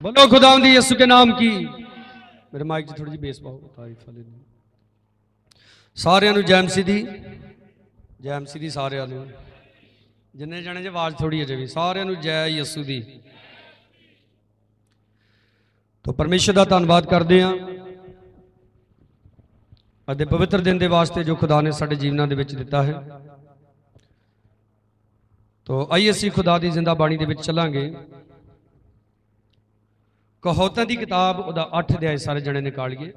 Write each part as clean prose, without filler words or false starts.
बोलो खुदावंद यीशु के नाम की। मेरे माइक च थोड़ी जी बेस पाओ। तारीफ वाले सारिਆਂ ਨੂੰ ਜੈ ਮਸੀਹ ਦੀ, ਜੈ ਮਸੀਹ ਦੀ ਸਾਰਿਆਂ ਨੂੰ। ਜਿੰਨੇ ਜਾਣੇ ਜੇ ਆਵਾਜ਼ ਥੋੜੀ ਅਜੇ ਵੀ ਸਾਰਿਆਂ ਨੂੰ ਜੈ ਯਿਸੂ ਦੀ। तो परमेश्वर का धन्यवाद करते हैं अज पवित्र दिन के वास्ते जो खुदा ने साडे जीवनों के विच दिता है। तो आइए असीं खुदा की जिंदा बाणी दे विच चलांगे। कहावतां दी किताब उहदा 8 अध्याय सारे जने निकालिए।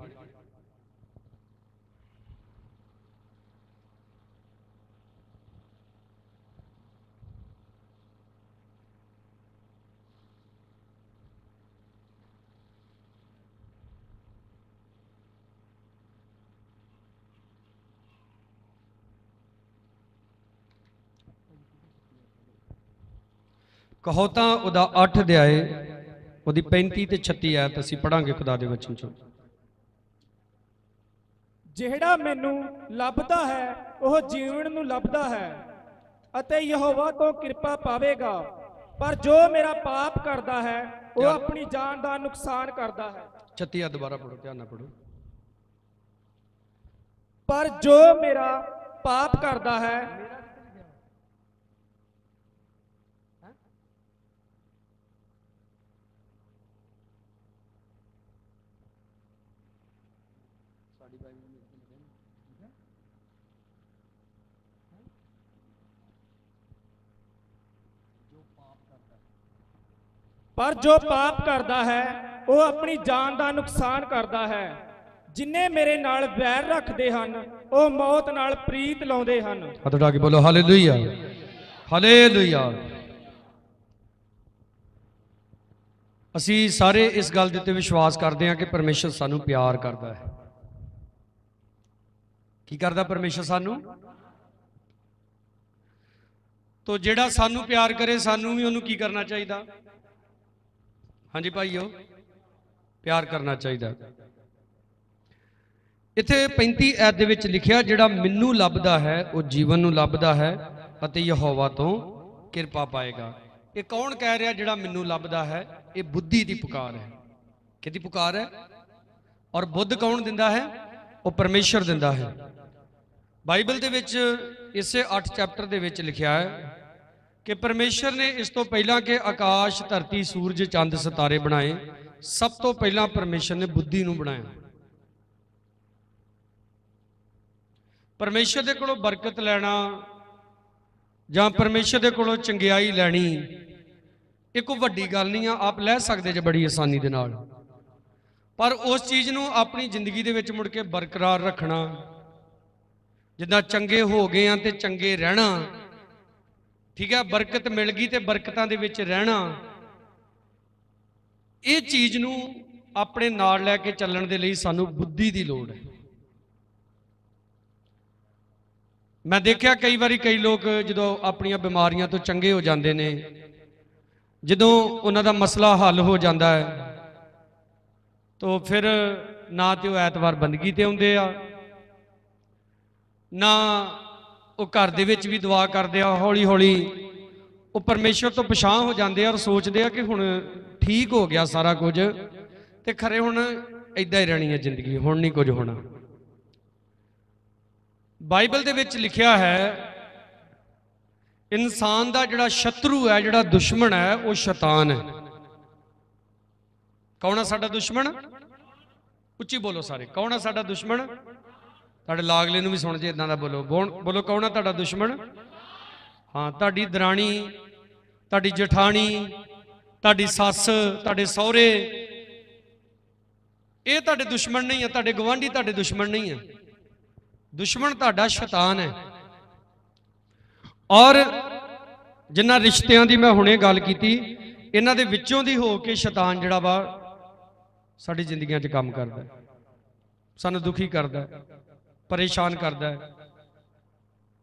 कहावतां उहदा 8 अध्याय उहदी 35 ते 36 आयत असीं पढ़ांगे खुदा दे वचन चों। ਜਿਹੜਾ ਮੈਨੂੰ ਲੱਭਦਾ ਹੈ ਉਹ ਜੀਵਨ ਨੂੰ ਲੱਭਦਾ ਹੈ ਅਤੇ ਯਹੋਵਾ ਤੋਂ ਕਿਰਪਾ ਪਾਵੇਗਾ, ਪਰ ਜੋ ਮੇਰਾ ਪਾਪ ਕਰਦਾ ਹੈ ਉਹ ਆਪਣੀ ਜਾਨ ਦਾ ਨੁਕਸਾਨ ਕਰਦਾ ਹੈ। 36 ਆ ਦੁਬਾਰਾ पढ़ो, ध्यान नाल पढ़ो। पर जो मेरा पाप करता है पर जो पाप करता है वो अपनी जान का नुकसान करता है। जिन्ने मेरे नाल वैर रखते हैं वो मौत नाल प्रीत लाउंदे हन। हथ उठा के बोलो हालेलुया, हालेलुया। असी सारे इस गल दे उत्ते विश्वास करते हैं कि परमेश्वर सानू प्यार करता है। की करता परमेश्वर सानू? तो जेड़ा सानू प्यार करे सानू भी उन्होंने की करना चाहिए? हाँ जी भाईओ, प्यार करना चाहिए। इत्थे 35 आयत दे विच लिखिया जिहड़ा मैनू लभदा है वो जीवन नू लभदा है अते यहोवा तो किरपा पाएगा। ये कौन कह रहा जिहड़ा मैनू लभदा है? ये बुद्धि की पुकार है। किहदी पुकार है? और बुद्ध कौन दिंदा है? वो परमेश्वर दिंदा है। बाइबल दे विच इसे 8 चैप्टर दे विच लिखिया है कि परमेश्वर ने इस तो पहला के आकाश धरती सूरज चंद सितारे बनाए, सब तो पहला परमेश्वर ने बुद्धि नूं बनाया। परमेश्वर दे कोलों बरकत लैना जां परमेश्वर दे कोलों चंगियाई लैनी ये कोई वड्डी गल नहीं है, आप लै सकते जे बड़ी आसानी दे नाल। पर उस चीज़ नूं अपनी जिंदगी दे विच मुड़ के बरकरार रखना, जिद्दां चंगे हो गए हैं तो चंगे रहना, ठीक है, बरकत मिल गई तो बरकतां दे विच रहना, ये चीज़ नूं अपने नाल लैके चलण दे लई सानू बुद्धि की लोड़ है। मैं देखा कई बारी कई लोग जो अपन बीमारियां तो चंगे हो जाते हैं, जो उन्हों का मसला हल हो जाता है तो फिर ना तो वो ऐतवार बंदगी ते आउंदे आ, ना वो घर दे विच भी दुआ करते हैं। हौली हौली वो परमेश्वर तो पछाण हो जाते हैं और सोचते हैं कि हुण ठीक हो गया सारा कुछ, तो खरे हुण इदां ही रहनी है जिंदगी, हुण नहीं कुछ होना। बाइबल दे विच लिखिया है इंसान दा जिहड़ा शत्रु है, जिहड़ा दुश्मन है, वो शैतान है। कौन है साडा दुश्मन? उच्ची बोलो सारे, कौन है साडा दुश्मन? तुहाडे लागले नूं भी सुण जे इदां दा बोलो, बोलो कौन है तुहाडा दुश्मन? हाँ, तुहाडी दराणी, तुहाडी जठाणी, तुहाडी सस, तुहाडे सहुरे, ये तुहाडे दुश्मन नहीं है। तुहाडे गवांढी तुहाडे दुश्मन नहीं है, दुश्मन तुहाडा शैतान है। और जिन्हां रिश्तियां दी मैं हुणे गल कीती, इन्हां दे विच्चों दी हो के शैतान जिहड़ा वा साडी जिंदगियां 'च काम करदा है, सानूं दुखी करदा है, परेशान करदा है।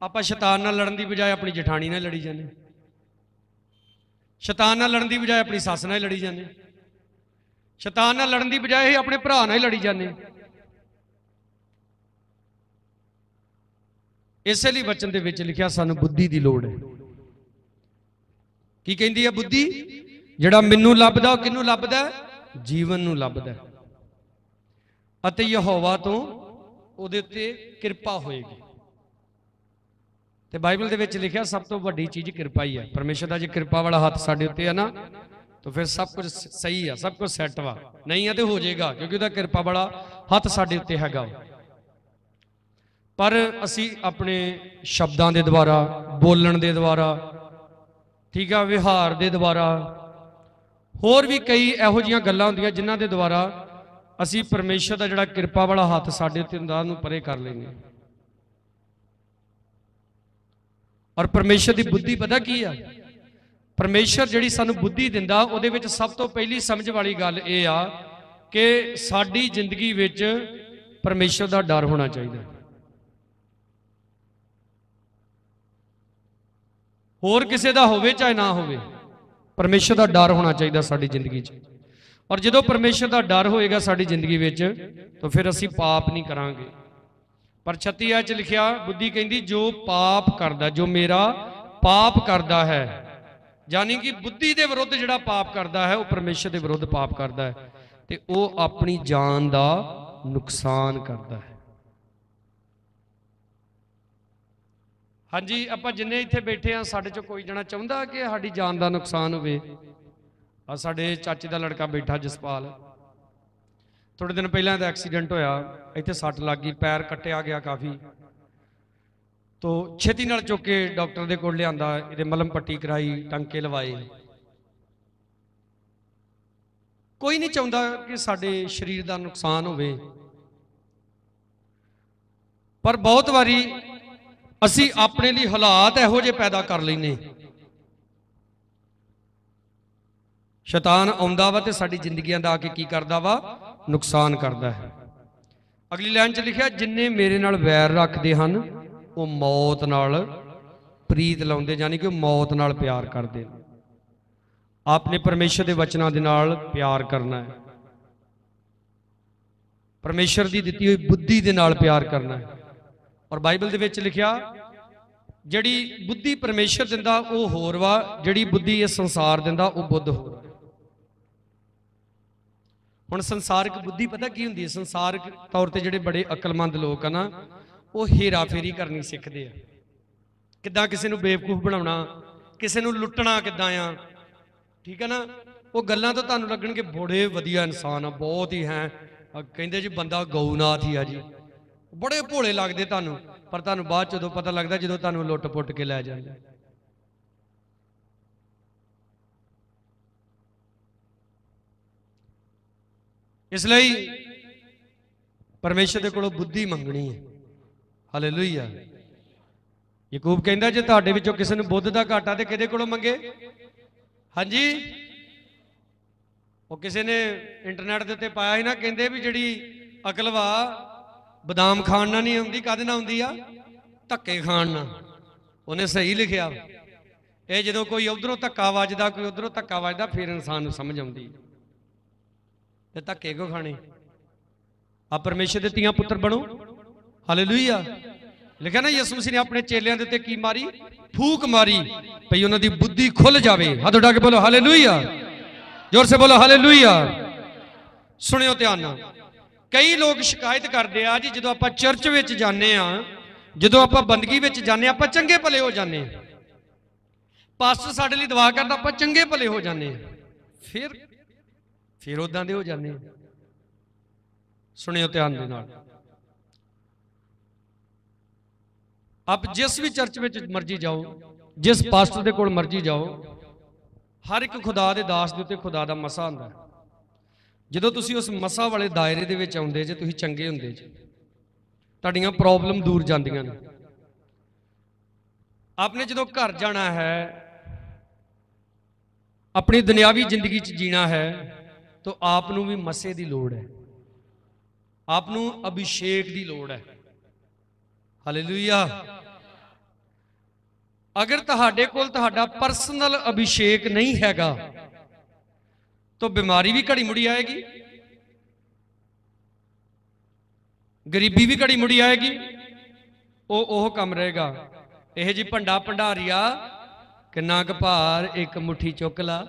आपां शैतान नाल लड़न दी बजाय अपनी जठानी नाल लड़ी जाने, शैतान नाल लड़न दी बजाय अपनी सस नाल लड़ी जाने, शैतान नाल लड़न दी बजाय अपने भरा नाल लड़ी जाने। इसलिए वचन दे विच लिखिया सानू बुद्धि की लोड़ है। की कहंदी है बुद्धि? जिहड़ा मैनू लभदा किहनू लभदा? ਜੀਵਨ ਨੂੰ ਲੱਭਦਾ ਹੈ ਅਤੇ ਯਹੋਵਾ ਤੋਂ ਉਹਦੇ ਉੱਤੇ ਕਿਰਪਾ ਹੋਏਗੀ। ਤੇ ਬਾਈਬਲ ਦੇ ਵਿੱਚ ਲਿਖਿਆ ਸਭ ਤੋਂ ਵੱਡੀ ਚੀਜ਼ ਕਿਰਪਾ ਹੀ ਹੈ। ਪਰਮੇਸ਼ਰ ਦਾ ਜੇ ਕਿਰਪਾ ਵਾਲਾ ਹੱਥ ਸਾਡੇ ਉੱਤੇ ਹੈ ਨਾ ਤਾਂ ਫਿਰ ਸਭ ਕੁਝ ਸਹੀ ਆ, ਸਭ ਕੁਝ ਸੈੱਟ ਵਾ। ਨਹੀਂ ਆ ਤੇ ਹੋ ਜਾਏਗਾ, ਕਿਉਂਕਿ ਉਹਦਾ ਕਿਰਪਾ ਵਾਲਾ ਹੱਥ ਸਾਡੇ ਉੱਤੇ ਹੈਗਾ। ਪਰ ਅਸੀਂ ਆਪਣੇ ਸ਼ਬਦਾਂ ਦੇ ਦੁਆਰਾ, ਬੋਲਣ ਦੇ ਦੁਆਰਾ, ਠੀਕ ਆ, ਵਿਹਾਰ ਦੇ ਦੁਆਰਾ, ਹੋਰ ਵੀ ਕਈ ਇਹੋ ਜਿਹੀਆਂ ਗੱਲਾਂ ਹੁੰਦੀਆਂ ਜਿਨ੍ਹਾਂ ਦੇ ਦੁਆਰਾ ਅਸੀਂ ਪਰਮੇਸ਼ਰ ਦਾ ਜਿਹੜਾ ਕਿਰਪਾ ਵਾਲਾ ਹੱਥ ਸਾਡੇ ਉੱਤੇ ਹੁੰਦਾ ਉਹਨੂੰ ਪਰੇ ਕਰ ਲੈਂਦੇ ਹਾਂ। ਔਰ ਪਰਮੇਸ਼ਰ ਦੀ ਬੁੱਧੀ ਪਤਾ ਕੀ ਆ? ਪਰਮੇਸ਼ਰ ਜਿਹੜੀ ਸਾਨੂੰ ਬੁੱਧੀ ਦਿੰਦਾ ਉਹਦੇ ਵਿੱਚ ਸਭ ਤੋਂ ਪਹਿਲੀ ਸਮਝ ਵਾਲੀ ਗੱਲ ਇਹ ਆ ਕਿ ਸਾਡੀ ਜ਼ਿੰਦਗੀ ਵਿੱਚ ਪਰਮੇਸ਼ਰ ਦਾ ਡਰ ਹੋਣਾ ਚਾਹੀਦਾ। ਹੋਰ ਕਿਸੇ ਦਾ ਹੋਵੇ ਚਾਹੇ ਨਾ ਹੋਵੇ, ਪਰਮੇਸ਼ਰ ਦਾ ਡਰ ਹੋਣਾ ਚਾਹੀਦਾ ਸਾਡੀ ਜ਼ਿੰਦਗੀ 'ਚ। ਔਰ ਜਦੋਂ ਪਰਮੇਸ਼ਰ ਦਾ ਡਰ ਹੋਏਗਾ ਸਾਡੀ ਜ਼ਿੰਦਗੀ ਵਿੱਚ ਤਾਂ ਫਿਰ ਅਸੀਂ ਪਾਪ ਨਹੀਂ ਕਰਾਂਗੇ। ਪਰ 36 'ਚ ਲਿਖਿਆ, ਬੁੱਧੀ ਕਹਿੰਦੀ ਜੋ ਪਾਪ ਕਰਦਾ, ਜੋ ਮੇਰਾ ਪਾਪ ਕਰਦਾ ਹੈ, ਯਾਨੀ ਕਿ ਬੁੱਧੀ ਦੇ ਵਿਰੁੱਧ ਜਿਹੜਾ ਪਾਪ ਕਰਦਾ ਹੈ ਉਹ ਪਰਮੇਸ਼ਰ ਦੇ ਵਿਰੁੱਧ ਪਾਪ ਕਰਦਾ ਹੈ ਤੇ ਉਹ ਆਪਣੀ ਜਾਨ ਦਾ ਨੁਕਸਾਨ ਕਰਦਾ ਹੈ। ਹਾਂਜੀ, ਆਪਾਂ ਜਿੰਨੇ ਇੱਥੇ ਬੈਠੇ ਆ ਸਾਡੇ ਚੋਂ ਕੋਈ ਜਣਾ ਚਾਹੁੰਦਾ ਕਿ ਸਾਡੀ ਜਾਨ ਦਾ ਨੁਕਸਾਨ ਹੋਵੇ? ਆ ਸਾਡੇ ਚਾਚੇ ਦਾ ਲੜਕਾ ਬੈਠਾ ਜਸਪਾਲ, ਥੋੜੇ ਦਿਨ ਪਹਿਲਾਂ ਦਾ ਐਕਸੀਡੈਂਟ ਹੋਇਆ, ਇੱਥੇ ਸੱਟ ਲੱਗ ਗਈ, ਪੈਰ ਕੱਟਿਆ ਗਿਆ ਕਾਫੀ। ਤੋ ਛੇਤੀ ਨਾਲ ਚੁੱਕ ਕੇ ਡਾਕਟਰ ਦੇ ਕੋਲ ਲਿਆਂਦਾ, ਇਹਦੇ ਮਲਮ ਪੱਟੀ ਕਰਾਈ, ਟਾਂਕੇ ਲਵਾਏ। ਕੋਈ ਨਹੀਂ ਚਾਹੁੰਦਾ ਕਿ ਸਾਡੇ ਸਰੀਰ ਦਾ ਨੁਕਸਾਨ ਹੋਵੇ, ਪਰ ਬਹੁਤ ਵਾਰੀ ਅਸੀਂ ਆਪਣੇ ਲਈ ਹਾਲਾਤ ਇਹੋ ਜਿਹੇ ਪੈਦਾ ਕਰ ਲੈਨੇ। ਸ਼ੈਤਾਨ ਆਉਂਦਾ ਵਾ ਤੇ ਸਾਡੀ ਜ਼ਿੰਦਗੀਆਂ ਦਾ ਆ ਕੇ ਕੀ ਕਰਦਾ ਵਾ? ਨੁਕਸਾਨ ਕਰਦਾ ਹੈ। ਅਗਲੀ ਲਾਈਨ 'ਚ ਲਿਖਿਆ, ਜਿੰਨੇ ਮੇਰੇ ਨਾਲ ਵੈਰ ਰੱਖਦੇ ਹਨ ਉਹ ਮੌਤ ਨਾਲ ਪ੍ਰੀਤ ਲਾਉਂਦੇ, ਯਾਨੀ ਕਿ ਉਹ ਮੌਤ ਨਾਲ ਪਿਆਰ ਕਰਦੇ। ਆਪਨੇ ਪਰਮੇਸ਼ਰ ਦੇ ਵਚਨਾਂ ਦੇ ਨਾਲ ਪਿਆਰ ਕਰਨਾ ਹੈ, ਪਰਮੇਸ਼ਰ ਦੀ ਦਿੱਤੀ ਹੋਈ ਬੁੱਧੀ ਦੇ ਨਾਲ ਪਿਆਰ ਕਰਨਾ ਹੈ। ਔਰ ਬਾਈਬਲ ਦੇ ਵਿੱਚ ਲਿਖਿਆ, ਜਿਹੜੀ ਬੁੱਧੀ ਪਰਮੇਸ਼ਰ ਦਿੰਦਾ ਉਹ ਹੋਰ ਵਾ, ਜਿਹੜੀ ਬੁੱਧੀ ਇਹ ਸੰਸਾਰ ਦਿੰਦਾ ਉਹ ਬੁੱਧ ਹੋਰ। ਹੁਣ ਸੰਸਾਰਿਕ ਬੁੱਧੀ ਪਤਾ ਕੀ ਹੁੰਦੀ ਹੈ? ਸੰਸਾਰਿਕ ਤੌਰ ਤੇ ਜਿਹੜੇ ਬੜੇ ਅਕਲਮੰਦ ਲੋਕ ਆ ਨਾ, ਉਹ ਹੇਰਾ ਫੇਰੀ ਕਰਨੀ ਸਿੱਖਦੇ ਆ। ਕਿੱਦਾਂ ਕਿਸੇ ਨੂੰ ਬੇਵਕੂਫ ਬਣਾਉਣਾ, ਕਿਸੇ ਨੂੰ ਲੁੱਟਣਾ ਕਿੱਦਾਂ ਆ, ਠੀਕ ਹੈ ਨਾ। ਉਹ ਗੱਲਾਂ ਤਾਂ ਤੁਹਾਨੂੰ ਲੱਗਣਗੇ ਬੜੇ ਵਧੀਆ ਇਨਸਾਨ ਆ, ਬਹੁਤ ਹੀ ਹੈ, ਕਹਿੰਦੇ ਜੀ ਬੰਦਾ ਗਊਨਾਥ ਹੀ ਆ ਜੀ, ਬੜੇ ਭੋਲੇ ਲੱਗਦੇ ਤੁਹਾਨੂੰ, ਪਰ ਤੁਹਾਨੂੰ ਬਾਅਦ ਚ ਉਦੋਂ ਪਤਾ ਲੱਗਦਾ ਜਦੋਂ ਤੁਹਾਨੂੰ ਲੁੱਟ ਪੁੱਟ ਕੇ ਲੈ ਜਾਂਦੇ। ਇਸ ਲਈ ਪਰਮੇਸ਼ਰ ਦੇ ਕੋਲੋਂ ਬੁੱਧੀ ਮੰਗਣੀ ਹੈ। ਹਾਲੇਲੂਇਆ। ਯਾਕੂਬ ਕਹਿੰਦਾ ਜੇ ਤੁਹਾਡੇ ਵਿੱਚੋਂ ਕਿਸੇ ਨੂੰ ਬੁੱਧ ਦਾ ਘਾਟਾ ਤੇ ਕਿਹਦੇ ਕੋਲੋਂ ਮੰਗੇ? ਹਾਂਜੀ, ਉਹ ਕਿਸੇ ਨੇ ਇੰਟਰਨੈਟ ਦੇ ਉੱਤੇ ਪਾਇਆ ਸੀ ਨਾ, ਕਹਿੰਦੇ ਵੀ ਜਿਹੜੀ ਅਕਲ ਵਾ ਬਦਾਮ ਖਾਣ ਨਾਲ ਨਹੀਂ ਆਉਂਦੀ, ਕਾਹਦੇ ਨਾਲ ਆਉਂਦੀ ਆ? ਧੱਕੇ ਖਾਣ ਨਾਲ। ਉਹਨੇ ਸਹੀ ਲਿਖਿਆ। ਇਹ ਜਦੋਂ ਕੋਈ ਉਧਰੋਂ ਧੱਕਾ ਵੱਜਦਾ, ਕੋਈ ਉਧਰੋਂ ਧੱਕਾ ਵੱਜਦਾ, ਫਿਰ ਇਨਸਾਨ ਨੂੰ ਸਮਝ ਆਉਂਦੀ ਤੇ ਧੱਕੇ ਕਿਉਂ ਖਾਣੇ। ਆ ਪਰਮੇਸ਼ਰ ਦੇ ਧੀਆਂ ਪੁੱਤਰ ਬਣੋ। ਹਾਲੇਲੂਇਆ। ਲਿਖਿਆ ਨਾ ਯਿਸੂ ਮਸੀਹ ਨੇ ਆਪਣੇ ਚੇਲਿਆਂ ਦੇ ਉੱਤੇ ਕੀ ਮਾਰੀ? ਫੂਕ ਮਾਰੀ, ਭਈ ਉਹਨਾਂ ਦੀ ਬੁੱਧੀ ਖੁੱਲ ਜਾਵੇ। ਹੱਥ ਉਠਾ ਕੇ ਬੋਲੋ ਹਾਲੇਲੂਇਆ, ਜ਼ੋਰ ਸੇ ਬੋਲੋ ਹਾਲੇਲੂਇਆ। ਸੁਣਿਓ ਧਿਆਨ ਨਾਲ। ਕਈ ਲੋਕ ਸ਼ਿਕਾਇਤ ਕਰਦੇ ਆ ਜੀ, ਜਦੋਂ ਆਪਾਂ ਚਰਚ ਵਿੱਚ ਜਾਂਦੇ ਆ, ਜਦੋਂ ਆਪਾਂ ਬੰਦਗੀ ਵਿੱਚ ਜਾਂਦੇ ਆ, ਆਪਾਂ ਚੰਗੇ ਭਲੇ ਹੋ ਜਾਂਦੇ ਆ, ਪਾਸਟਰ ਸਾਡੇ ਲਈ ਦੁਆ ਕਰਦਾ, ਆਪਾਂ ਚੰਗੇ ਭਲੇ ਹੋ ਜਾਂਦੇ ਆ, ਫਿਰ ਉਦਾਂ ਦੇ ਹੋ ਜਾਂਦੇ ਆ। ਸੁਣਿਓ ਧਿਆਨ ਦੇ ਨਾਲ। ਆਪ ਜਿਸ ਵੀ ਚਰਚ ਵਿੱਚ ਮਰਜ਼ੀ ਜਾਓ, ਜਿਸ ਪਾਸਟਰ ਦੇ ਕੋਲ ਮਰਜ਼ੀ ਜਾਓ, ਹਰ ਇੱਕ ਖੁਦਾ ਦੇ ਦਾਸ ਦੇ ਉੱਤੇ ਖੁਦਾ ਦਾ ਮਸਾ ਹੁੰਦਾ। ਜਦੋਂ ਤੁਸੀਂ ਉਸ ਮਸਾ ਵਾਲੇ ਦਾਇਰੇ ਦੇ ਵਿੱਚ ਆਉਂਦੇ ਜੇ, ਤੁਸੀਂ ਚੰਗੇ ਹੁੰਦੇ ਜੇ, ਤੁਹਾਡੀਆਂ ਪ੍ਰੋਬਲਮ ਦੂਰ ਜਾਂਦੀਆਂ ਨੇ। ਆਪਨੇ ਜਦੋਂ ਘਰ ਜਾਣਾ ਹੈ, ਆਪਣੀ ਦੁਨਿਆਵੀ ਜ਼ਿੰਦਗੀ 'ਚ ਜੀਣਾ ਹੈ, ਤਾਂ ਆਪ ਨੂੰ ਵੀ ਮਸੇ ਦੀ ਲੋੜ ਹੈ, ਆਪ ਨੂੰ ਅਭਿਸ਼ੇਕ ਦੀ ਲੋੜ ਹੈ। ਹਾਲੇਲੂਇਆ। ਅਗਰ ਤੁਹਾਡੇ ਕੋਲ ਤੁਹਾਡਾ ਪਰਸਨਲ ਅਭਿਸ਼ੇਕ ਨਹੀਂ ਹੈਗਾ ਤਾਂ ਬਿਮਾਰੀ ਵੀ ਘੜੀ ਮੁੜੀ ਆਏਗੀ, ਗਰੀਬੀ ਵੀ ਘੜੀ ਮੁੜੀ ਆਏਗੀ, ਉਹ ਕੰਮ ਰਹੇਗਾ। ਇਹ ਜੀ ਭੰਡਾ ਭੰਡਾਰੀਆ ਕਿੰਨਾ ਕੁ ਭਾਰ, ਇੱਕ ਮੁੱਠੀ ਚੁੱਕ ਲਾ,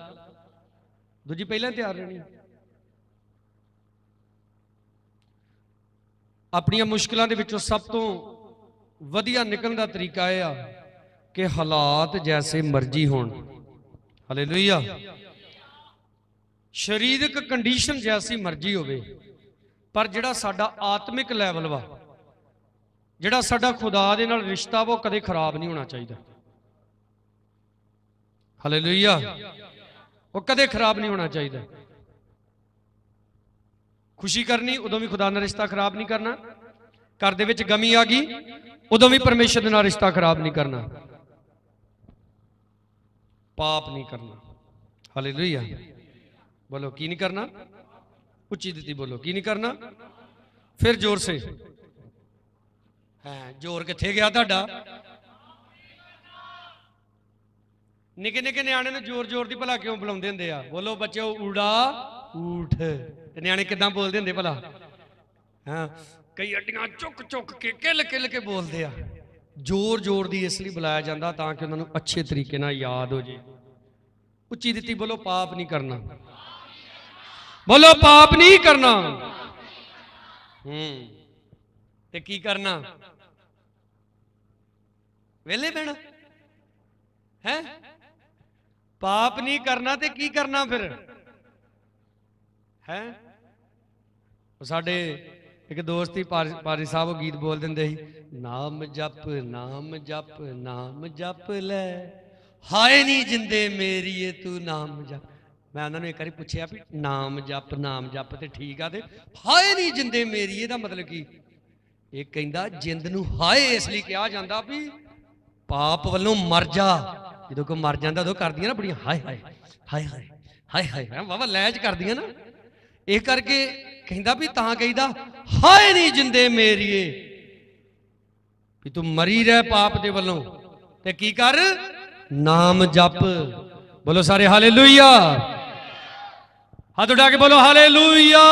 ਦੂਜੀ ਪਹਿਲਾਂ ਤਿਆਰ ਰਹਿਣੀ। ਆਪਣੀਆਂ ਮੁਸ਼ਕਲਾਂ ਦੇ ਵਿੱਚੋਂ ਸਭ ਤੋਂ ਵਧੀਆ ਨਿਕਲਣ ਦਾ ਤਰੀਕਾ ਇਹ ਆ ਕਿ ਹਾਲਾਤ ਜੈਸੇ ਮਰਜ਼ੀ ਹੋਣ, ਹਾਲੇਲੂਇਆ, ਸਰੀਰਕ ਕੰਡੀਸ਼ਨ ਜੈਸੀ ਮਰਜ਼ੀ ਹੋਵੇ, ਪਰ ਜਿਹੜਾ ਸਾਡਾ ਆਤਮਿਕ ਲੈਵਲ ਵਾ, ਜਿਹੜਾ ਸਾਡਾ ਖੁਦਾ ਦੇ ਨਾਲ ਰਿਸ਼ਤਾ ਵਾ, ਉਹ ਕਦੇ ਖਰਾਬ ਨਹੀਂ ਹੋਣਾ ਚਾਹੀਦਾ। ਹਾਲੇਲੂਇਆ, ਉਹ ਕਦੇ ਖਰਾਬ ਨਹੀਂ ਹੋਣਾ ਚਾਹੀਦਾ। ਖੁਸ਼ੀ ਕਰਨੀ ਉਦੋਂ ਵੀ ਖੁਦਾ ਨਾਲ ਰਿਸ਼ਤਾ ਖਰਾਬ ਨਹੀਂ ਕਰਨਾ, ਘਰ ਦੇ ਵਿੱਚ ਗਮੀ ਆ ਗਈ ਉਦੋਂ ਵੀ ਪਰਮੇਸ਼ਰ ਦੇ ਨਾਲ ਰਿਸ਼ਤਾ ਖਰਾਬ ਨਹੀਂ ਕਰਨਾ, ਪਾਪ ਨਹੀਂ ਕਰਨਾ। ਹਾਲੇਲੂਇਆ, बोलो की नहीं करना, उच्ची दिती बोलो की नहीं करना, फिर जोर से, जोर किथे गया तुहाडा? निके निके न्याणे नूं जोर जोर दी भला क्यों बुलाउंदे हुंदे आ? बोलो बच्चो उड़ा ऊठ, न्याणे किदां बोलदे हुंदे भला? हाँ, कई अड्डियां चुक चुक के किल किल के बोलदे आ। जोर जोर दी इसलिए बुलाया जाता ताकि उन्होंने अच्छे तरीके नाल याद हो जाए। उच्ची दिती बोलो पाप नहीं करना, बोलो पाप नहीं करना। ते की करना? वेले बहना है, पाप नहीं करना ते की करना फिर है? साडे एक दोस्त ही पारी साहब गीत बोल देंदे ही, नाम जप नाम जप नाम जप ले, हाय नहीं जिंदे मेरी तू नाम जप। मैं उन्होंने एक बार पूछा भी नाम जप तो ठीक है, हाय नहीं जिंदे मेरी ये मतलब की? एक कहता जिंद नूं हाय इसलिए कहा जाता भी पाप वालों मर जा, जो कोई मर जाता उदों करदियां ना बड़ियां हाय हाय हाय हाय हाय हाय, वावा लैज करदियां ना, इस करके कहता भी तां कहीदा हाय नहीं जिंदे मेरी भी तू मरी रह पाप दे वालों ते की कर नाम जप। बोलो सारे हालेलुया, हाथ उठा के बोलो हालेलुया।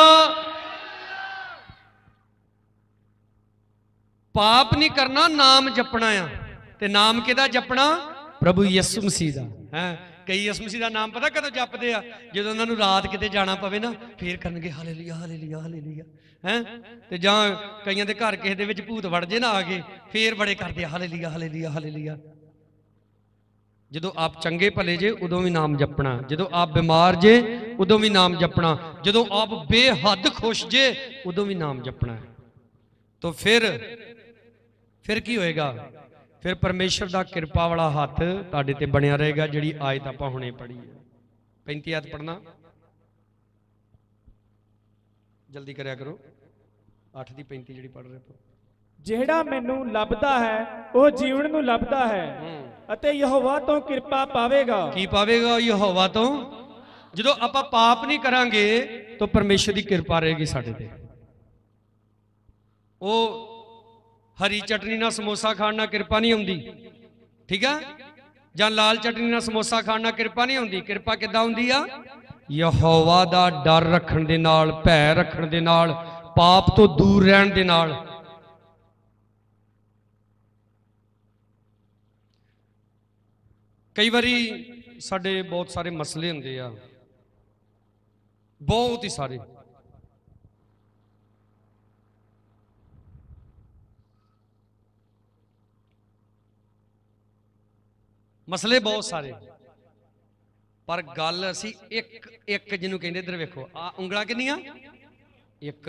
पाप नहीं करना, नाम जपना आ। ते नाम किहदा जपना? प्रभु यीशु मसीह दा है। कई यीशु मसीह दा नाम पता कदों जपदे आ? जदों उन्हां नूं रात किते जाना पवे ना, फिर करनगे हालेलुया हालेलुया हालेलुया है। ते जां कईयां दे घर किसे दे विच भूत वड़ जे ना आ गए, फिर बड़े करदे हालेलुया हालेलुया हालेलुया। जो आप चंगे भले जे उदों भी नाम जपना, जो आप बीमार जे उदों भी नाम जपना, जो आप बेहद खुश जे उदों भी नाम जपना है। तो फिर की होएगा? फिर परमेश्वर का कृपा वाला हाथ तुहाडे ते बनिया रहेगा। जिहड़ी आयत आपां हुणे पढ़ी है 35 आयत पढ़ना, जल्दी करया करो। 8 दी 35 जिहड़ी पढ़ रहे हो। ਜਿਹੜਾ ਮੈਨੂੰ ਲੱਭਦਾ ਹੈ ਉਹ ਜੀਵਨ ਨੂੰ ਲੱਭਦਾ ਹੈ ਅਤੇ ਯਹੋਵਾ ਤੋਂ ਕਿਰਪਾ ਪਾਵੇਗਾ। ਕੀ ਪਾਵੇਗਾ? ਯਹੋਵਾ ਤੋਂ। ਜਦੋਂ ਆਪਾਂ ਪਾਪ ਨਹੀਂ ਕਰਾਂਗੇ ਤਾਂ ਪਰਮੇਸ਼ਰ ਦੀ ਕਿਰਪਾ ਰਹੇਗੀ ਸਾਡੇ ਤੇ। ਉਹ ਹਰੀ ਚਟਨੀ ਨਾਲ ਸਮੋਸਾ ਖਾਣ ਨਾਲ ਕਿਰਪਾ ਨਹੀਂ ਹੁੰਦੀ, ਠੀਕ ਹੈ? ਜਾਂ ਲਾਲ ਚਟਨੀ ਨਾਲ ਸਮੋਸਾ ਖਾਣ ਨਾਲ ਕਿਰਪਾ ਨਹੀਂ ਹੁੰਦੀ। ਕਿਰਪਾ ਕਿੱਦਾਂ ਹੁੰਦੀ ਆ? ਯਹੋਵਾ ਦਾ ਡਰ ਰੱਖਣ ਦੇ ਨਾਲ, ਭੈ ਰੱਖਣ ਦੇ ਨਾਲ, ਪਾਪ ਤੋਂ ਦੂਰ ਰਹਿਣ ਦੇ ਨਾਲ। कई बारी साडे बहुत सारे मसले हुंदे आ, बहुत ही सारे। मसले बहुत सारे, पर गल असी एक एक जिन्हों कहते इधर वेखो, आ उंगलां किन्नियां? एक।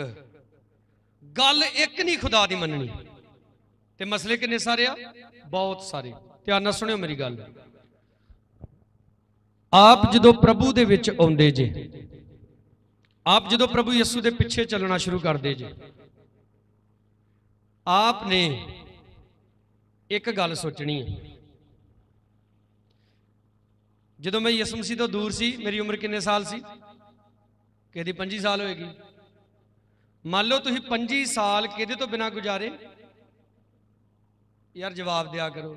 गल एक नहीं खुदा दी मननी, ते मसले किन्ने सारे आ? बहुत सारे। ध्यान नाल सुनियो मेरी गल। आप जो प्रभु दे विच आउंदे जे, आप जो प्रभु यीशु दे पिछे चलना शुरू कर दे जे, आपने एक गल सोचनी है। जो मैं यीशु मसीह तो दूर सी, मेरी उम्र किन्ने साल सी? किसी 25 साल होएगी। मान लो तुसीं 25 साल किहदे तो बिना गुजारे? यार जवाब दिया करो।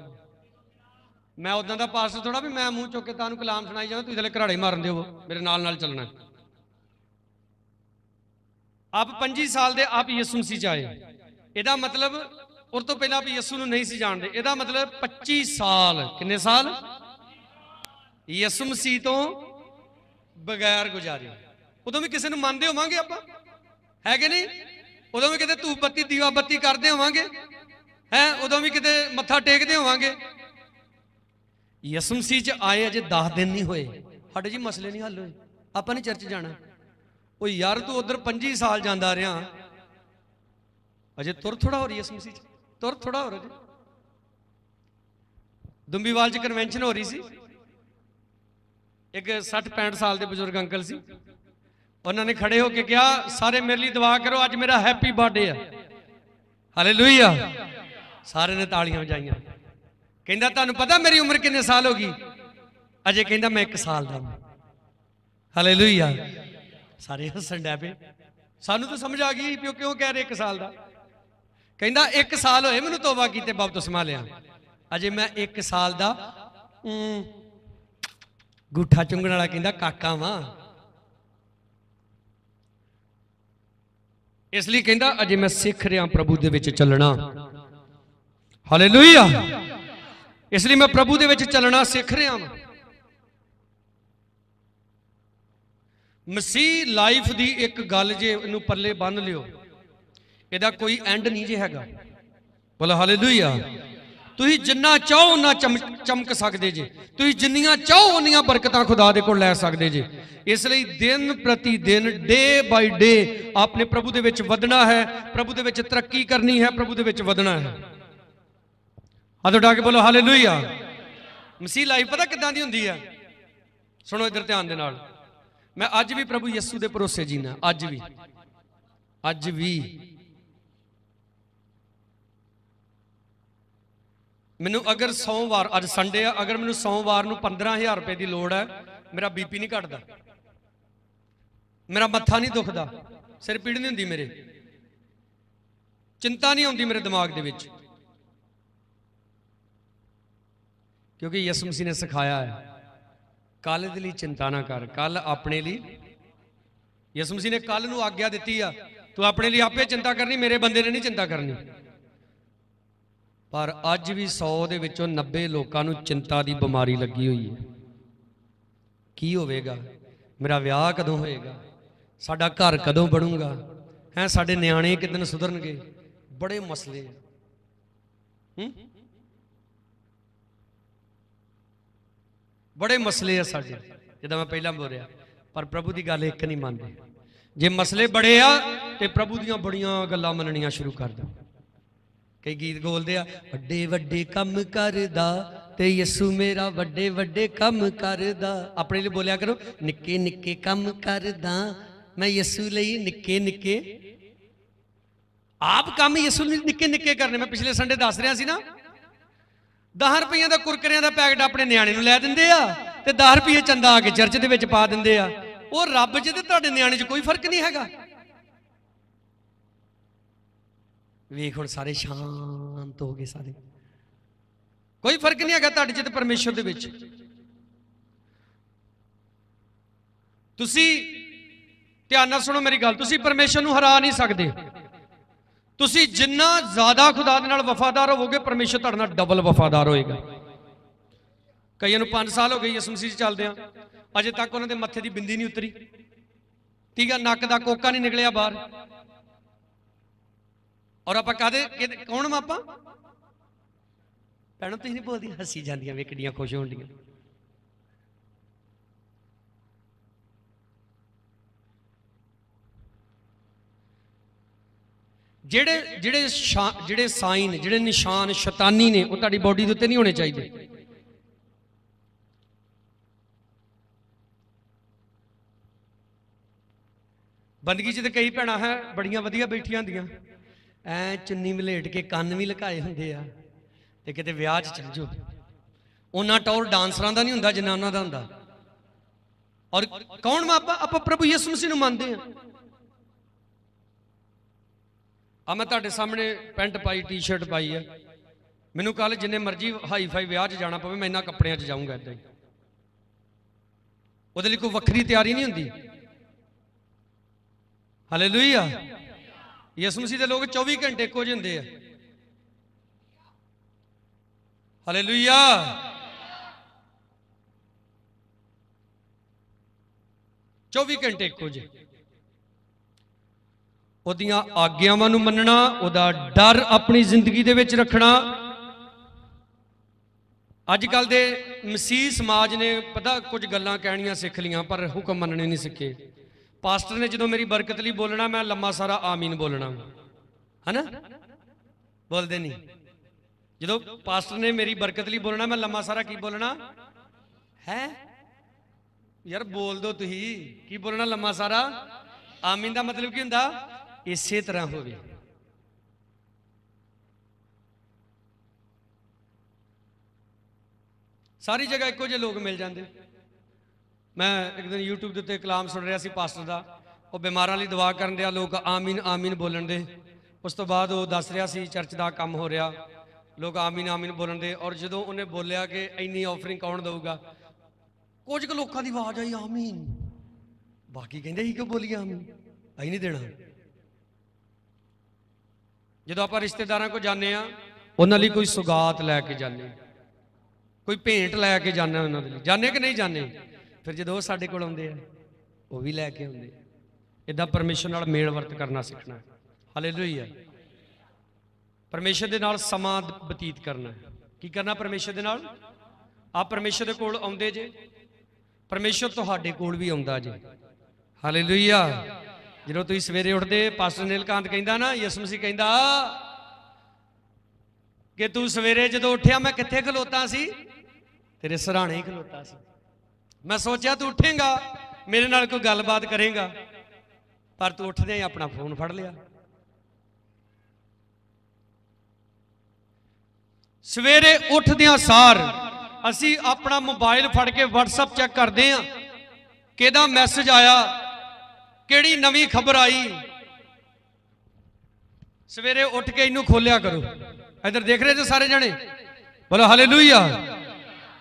मैं उदा का पास्टर थोड़ा भी मैं मूँह चुक के तुहानूं कलाम सुनाई जावां, तुसीं थल्ले घराड़े मारन दिओ, मेरे नाल नाल चलना। आप 25 साल दे आप यीशु मसीह च आए, इहदा मतलब उस तो पहले आप यीशु नूं नहीं सी जानदे। इहदा मतलब 25 साल, किन्ने साल यीशु मसीह तो बगैर गुजारे। उदों भी किसी नूं मनदे होवांगे आपां, है कि नहीं? उदों भी किते धूप बत्ती दीवा बत्ती करते होवांगे हैं, उदों भी किते मत्था टेकते होवांगे। यसु मसीह च आए अजे 10 दिन नहीं होए, साडे जी मसले नहीं हल होए, आपां नहीं चर्च जाना। ओ यार तू उधर 25 साल जांदा रहा, अजे तुर थोड़ा हो रही यसु मसीह च, तुर थोड़ा हो रहा। दुंबीवाल च कन्वेंशन हो रही सी, एक 60-65 साल के बजुर्ग अंकल सी, उन्होंने खड़े होके कहा सारे मेरे लिए दुआ करो, अज मेरा हैप्पी बर्थडे है। हालेलुया, सारे ने तालियां बजाइयां। कहंदा तुहानू पता मेरी उम्र कितने साल होगी? अजे कहंदा मैं 1 साल दा। हालेलुया, सारे हसन डै पे। सानू तो समझ आ गई पियो क्यों कह रहे 1 साल दा। कहंदा 1 साल होए मैनू तौबा कीते बपतिस्मा लिया, अजे मैं 1 साल दा गुठा चुंगण वाला कहंदा काका वां। इसलिए कहंदा अजे मैं सिख रहा प्रभु दे विच चलना। हालेलुया, इसलिए मैं प्रभु दे विच चलना सिख रहा हां। मसीह लाइफ दी एक गल जे इनू पल्ले बन लियो, इहदा कोई एंड नहीं जे हैगा। बोलो हालेलुया। तुसीं जिन्ना चाहो उन्ना चमक सकते जे, तुसीं जिन्नियां चाहो उन्नियां बरकतां खुदा दे कोल लै सकते जे। इसलिए दिन प्रति दिन डे बाय डे आपने प्रभु दे विच वधना है, प्रभु दे विच तरक्की करनी है, प्रभु दे विच वधना है। हाथ उठा के बोलो हालेलुया। मसीह लाइफ पता किदां दी हुंदी है? सुनो इधर ध्यान दे नाल। मैं अज भी प्रभु यीशु दे भरोसे जीना, अज भी मैनू अगर सोमवार, अज संडे है, अगर मैनू सोमवार नू 15,000 रुपए की लोड़ है, मेरा बीपी नहीं घटता, मेरा मत्था नहीं दुखता, सिर पीड़ नहीं होंदी, मेरे चिंता नहीं आती मेरे दिमाग दे विच, क्योंकि यसु मसीह ने सिखाया है कल दे लई चिंता ना कर, कल अपने लिए। यसु मसीह ने कल नू आग्या दी आ, तू अपने लिए आपे चिंता करनी, मेरे बंदे ने नहीं चिंता करनी। पर अज भी 100 दे विचों 90 लोगों को चिंता की बीमारी लगी हुई है। की होवेगा? मेरा विआह कदों होएगा, साडा घर कदों बनूगा है, साडे न्याणे किदन सुधरनगे, बड़े मसले हैं, बड़े मसले है साडे, जिद्दां मैं पहला बोलिया। पर प्रभु की गल एक नहीं मानते, जे मसले बड़े आ ते प्रभु दियां बड़ियां गल्लां मननियां शुरू कर दो। कई गीत बोलते आ, वड्डे वड्डे कम करदा ते यसू मेरा वड्डे वड्डे कम करदा। अपने लिए बोलिया करो, निक्के निक्के कम करदा मैं यसू लई निक्के निक्के। आप काम यसू निक्के निक्के करने। मैं पिछले संडे दस रहा सी ना, 10 रुपये का कुरकुरिया का पैकेट अपने न्याणे नूं लै दिंदे आ ते 10 रुपये चंदा आके चर्च दे विच पा दिंदे आ। वो रब च ते तुहाडे न्याणे च कोई फर्क नहीं हैगा। वेख हुण सारे शांत हो गए, सारे कोई फर्क नहीं है तुहाडे च ते परमेश्वर दे विच। तुसी ध्यान नाल सुनो मेरी गल, तुसी परमेश्वर नूं हरा नहीं सकदे। तुसी जिन्ना ज्यादा खुदा दे नाल वफादार होवोगे, परमेश्वर तुहाडे नाल डबल वफादार होएगा। कईयां नूं 5 साल हो गए यसू मसीह चलदे आ, अजे तक उन्हां दे मत्थे दी बिंदी नहीं उतरी, ठीक है, नक दा कोका नहीं निकलिया बाहर। और आप कहते कौन मापा भैनों तुसीं नहीं बोलदी, हसी जांदियां वे किड्डियां खुश होण दियां। जेड़े जेड़े जेड़े साइन, जेड़े निशान शैतानी ने, वो तुहाडी बॉडी दे उत्ते नहीं होने चाहिए। बंदगी च कई भैणां है बड़ियां वधिया बैठियां होंदियां, ऐ चुन्नी मलेट के कन्न भी लुकाए होंदे आ, ते किते विआह च चल जाओ, उन्ना टौर डांसरां दा नहीं हुंदा जिन्ना उन्हां दा हुंदा। और कौन मापा? आपां प्रभु यीशु मसीह नूं मनदे आ। आ मैं तुहाडे सामने पैंट पाई, टी शर्ट पाई है, मैनूं कल जिन्ने मर्जी हाई फाई विआह च जाना पवे मैं इन्हां कपड़ियां च जाऊंगा, इदां ही। उहदे लई कोई वक्खरी तैयारी नहीं हुंदी। हालेलुया। यसु मसीह के लोग 24 घंटे इक्को जिहे हुंदे आ। हालेलुया। चौबी घंटे इक्को जिहे। ਉਹਦੀਆਂ ਆਗਿਆਵਾਂ ਨੂੰ ਮੰਨਣਾ, ਉਹਦਾ ਡਰ ਆਪਣੀ ਜ਼ਿੰਦਗੀ ਦੇ ਵਿੱਚ ਰੱਖਣਾ। ਅੱਜ ਕੱਲ ਦੇ ਮਸੀਹ ਸਮਾਜ ਨੇ ਪਤਾ ਕੁਝ ਗੱਲਾਂ ਕਹਿਣੀਆਂ ਸਿੱਖ ਲੀਆਂ ਪਰ ਹੁਕਮ ਮੰਨਣੇ ਨਹੀਂ ਸਿੱਖੇ। ਪਾਸਟਰ ਨੇ ਜਦੋਂ ਮੇਰੀ ਬਰਕਤ ਲਈ ਬੋਲਣਾ ਮੈਂ ਲੰਮਾ ਸਾਰਾ ਆਮੀਨ ਬੋਲਣਾ, ਹਨਾ? ਬੋਲਦੇ ਨਹੀਂ। ਜਦੋਂ ਪਾਸਟਰ ਨੇ ਮੇਰੀ ਬਰਕਤ ਲਈ ਬੋਲਣਾ ਮੈਂ ਲੰਮਾ ਸਾਰਾ ਕੀ ਬੋਲਣਾ ਹੈ? ਯਾਰ ਬੋਲ ਦੋ ਤੁਸੀਂ, ਕੀ ਬੋਲਣਾ ਲੰਮਾ ਸਾਰਾ? ਆਮੀਨ ਦਾ ਮਤਲਬ ਕੀ ਹੁੰਦਾ? ਇਸੇ ਤਰ੍ਹਾਂ ਹੋਵੇ। ਸਾਰੀ ਜਗ੍ਹਾ ਇੱਕੋ ਜਿਹੇ ਲੋਕ ਮਿਲ ਜਾਂਦੇ। मैं एक दिन यूट्यूब के उत्ते कलाम सुन रहा सी पास्टर का, वो बीमारां लई दुआ करन दिया, लोग आमीन आमीन बोलन दे। उस तो बाद वो दस रहा सी चर्च का काम हो रहा, लोग आमीन आमीन बोलन दे। और जो उन्हें बोलिया कि इन्नी ऑफरिंग कौन देगा, कुछ लोगों की आवाज़ आई आमीन, बाकी कहते ही क्यों बोलिए आमीन, अं नहीं देना। जो आप रिश्तेदारों को जाने उन्होंने लिए कोई सुगात लैके जाने, कोई भेंट लैके जाने, उन्होंने जाने कि नहीं जाने, फिर जो साढ़े को आते हैं वो भी लैके आते। इदा परमेश्वर नाल मेल वर्त करना सीखना है। हालेलुया। परमेश्वर के नाल समा बतीत करना है। की करना परमेश्वर के नाल? आप परमेश्वर के कोल आउंदे जे, परमेश्वर तुहाडे कोल भी आउंदा जे। हालेलुया। जो तुसीं सवेरे उठदे, पास्टर नीलकांत कहंदा ना, यसु मसीह कहंदा कि तू सवेरे जो उठिया मैं कित्थे खलोता सी, तेरे सराणे ही खलोता सी। मैं सोचा तू उठेगा मेरे नाल कोई गलबात करेगा, पर तू उठदे ही अपना फोन फड़ लिया। सवेरे उठदियां सार असी अपना मोबाइल फड़ के व्हाट्सएप चेक करते हैं, किहदा मैसेज आया, किहड़ी नवी खबर आई। सवेरे उठ के इनू खोलिया करो। इधर देख रहे थे सारे जने, बोलो हालेलुया।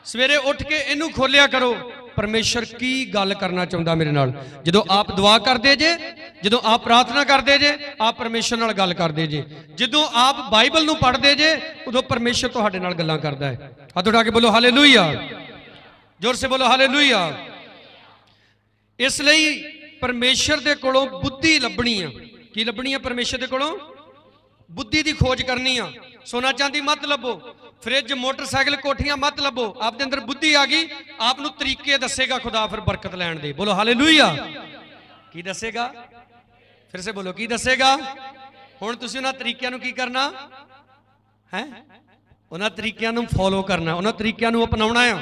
सवेरे उठ के इनू खोलिया करो, परमेश्वर की गल करना चाहता मेरे नाल। जो आप दुआ करते जे, जो आप प्रार्थना करते जे, आप परमेश्वर नाल गल करते जे। जो आप बाइबल नू पढ़ते जे, उदों परमेश्वर तुहाडे नाल गल्लां करदा है। हाथ उठा के बोलो हालेलुया, जोर से बोलो हालेलुया। इसलिए परमेश्वर दे कोलों बुद्धि लभनी है। की लभनी है? परमेश्वर दे कोलों बुद्धि की खोज करनी है। सोना चांदी मत लभो, फ्रिज मोटरसाइकिल कोठियां मत लभो। आपके अंदर बुद्धि आ गई, आपनू तरीके दसेगा खुदा फिर बरकत लैण दे। बोलो हालेलुया। की दसेगा? फिर से बोलो की दसेगा? हुण तुसीं उन्हां तरीकिਆਂ ਨੂੰ की करना है? उन्हां तरीकिਆਂ ਨੂੰ फॉलो करना, उन्हां तरीकिਆਂ ਨੂੰ अपनाउणा है।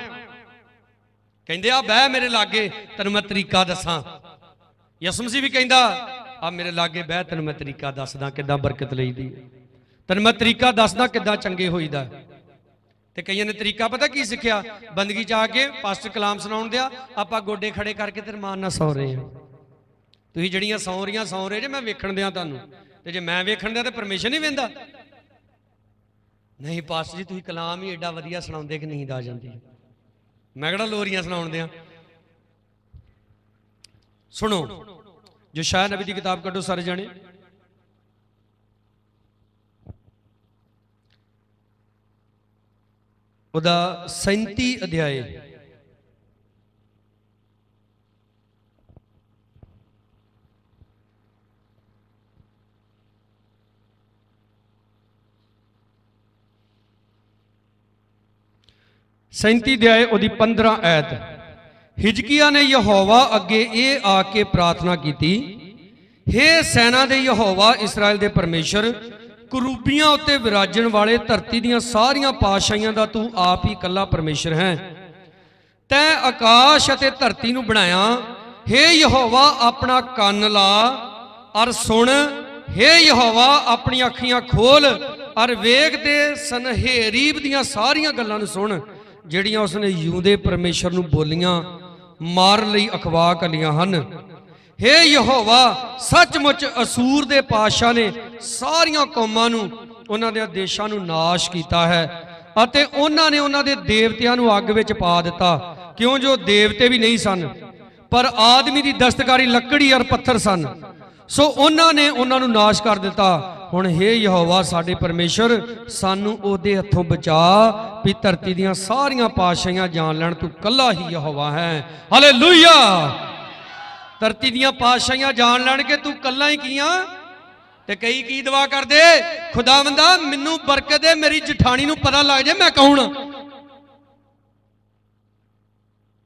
कहंदे आ बह मेरे लागे तैनूं मैं तरीका दसां। यसु मसीह भी कहंदा आ मेरे लागे बह तैनूं मैं तरीका दसदा किदां बरकत लईदी, तैनूं मैं तरीका दसदा किदां चंगे होईदा। ते कईयां ने तरीका पता की सीखिया, बंदगी च आके पास्टर कलाम सुनाउण दिया, आपां गोडे खड़े करके तेरे मान नाल सौ रहे हैं। तुसीं जड़ियां सौ रहे जे, मैं वेखण दिया तुहानूं, ते जे मैं वेखण दिया ते परमेश्वर नहीं वेंदा? नहीं पास्टर जी तुसीं कलाम ही एडा वधिया सुणाउंदे कि नींद आ जांदी। मैं किहड़ा लोरियां सुणाउण दिया। सुनो, यशायाह नबी की किताब कड्डो सारे जाने। उदा 37 अध्याय, सैंती अध्याय उदी 15 आयत। हिजकिया ने यहोवा अगे ये आके प्रार्थना की, हे सेना दे यहोवा इसराइल दे परमेश्वर, करूबियां उत्ते विराजण वाले धरती दीयां सारियां पातशाहियां दा तू आप ही कल्ला परमेश्वर है। तैं आकाश अते धरती नूं बनाया। हे यहोवा अपना कन ला और सुन, हे यहोवा अपनी अखियां खोल और वेख दे सनहेरीब दीयां सारियां गल्लां नूं सुन, जिहड़ियां उसने यूदे परमेश्वर नूं बोलियां मार लई अखवा कलियां हन। हे यहोवा सचमुच असूर दे पातशाह ने सारियां कौमां नूं उन्हां दे देशां नूं नाश कीता है, अते उन्हां ने उन्हां दे देवतियां नूं अग विच पा दिता, क्यों जो देवते भी नहीं सन पर आदमी दी दस्तकारी लकड़ी और पत्थर सन। सो उन्होंने उन्होंने नाश कर दिता। हुण हे यहोवा साडे परमेश्वर, सानू ओदे हथों बचा भी धरती दीयां सारियां पातशाहियां जान लैण तू कल्ला ही यहोवा है। हालेलुया। धरती दीयां पातशाहियां जान लैण के तू कल्ला ही कियां ते कई की दुआ करदे, खुदावंदा मैनू बरकत दे, मेरी जठानी नू पता लग जाए मैं कौन।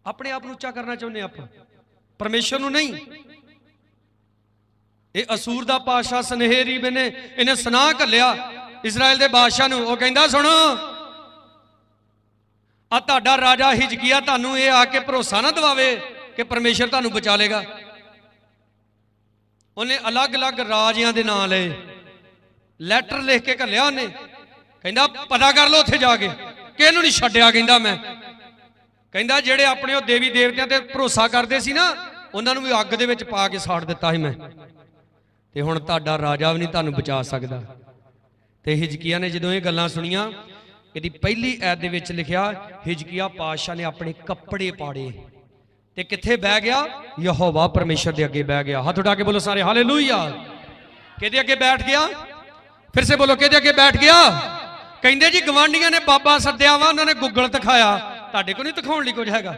अपने आप उच्चा करना चाहुंदे आप, परमेश्वर नू नहीं। ये असूर दा पातशाह सनहेरीब ने इन्हें सुना घल्लिया इजराइल दे बादशाह नू। ओह कहंदा सुनो, आ तुहाडा राजा हिजकिया तुहानू ये आके भरोसा ना दवावे कि परमेश्वर तुहानू बचा लेगा। उन्हें अलग अलग राजियां दे नाम ले, लैटर लिख के घल्लिया उन्हें, कहंदा पता कर लो उत्थे जाके कि इहनू नहीं छड्डिया। कहंदा मैं, कहंदा जेड़े अपने ओ देवी देवतियां ते भरोसा करदे सी ना, उन्हां नू भी अग दे विच पा के साड़ दित्ता ਸੀ मैं, ते हुण तुहाडा राजा भी नहीं तुहानू बचा सकदा। ते हिजकिया ने जदों ये गल्लां सुनियां, ਇਹਦੀ ਪਹਿਲੀ ਐਤ ਦੇ ਵਿੱਚ ਲਿਖਿਆ, ਹਿਜਕਿया ਪਾਤਸ਼ਾਹ ਨੇ ਆਪਣੇ ਕੱਪੜੇ ਪਾੜੇ ਤੇ ਕਿੱਥੇ ਬਹਿ ਗਿਆ? ਯਹੋਵਾ परमेश्वर ਦੇ ਅੱਗੇ ਬਹਿ ਗਿਆ। ਹੱਥ ਉਠਾ ਕੇ ਬੋਲੋ ਸਾਰੇ ਹਾਲੇਲੂਇਆ। ਕਿਹਦੇ ਅੱਗੇ ਬੈਠ ਗਿਆ? ਫਿਰ ਸੇ ਬੋਲੋ ਕਿਹਦੇ ਅੱਗੇ ਬੈਠ ਗਿਆ? ਕਹਿੰਦੇ ਜੀ ਗਵਾਂਡੀਆਂ ਨੇ ਬਾਬਾ ਸੱਦਿਆ ਵਾ, ਉਹਨਾਂ ਨੇ ਗੁੱਗਲ ਦਿਖਾਇਆ। ਤੁਹਾਡੇ ਕੋਲ ਨਹੀਂ ਦਿਖਾਉਣ ਲਈ ਕੁਝ ਹੈਗਾ।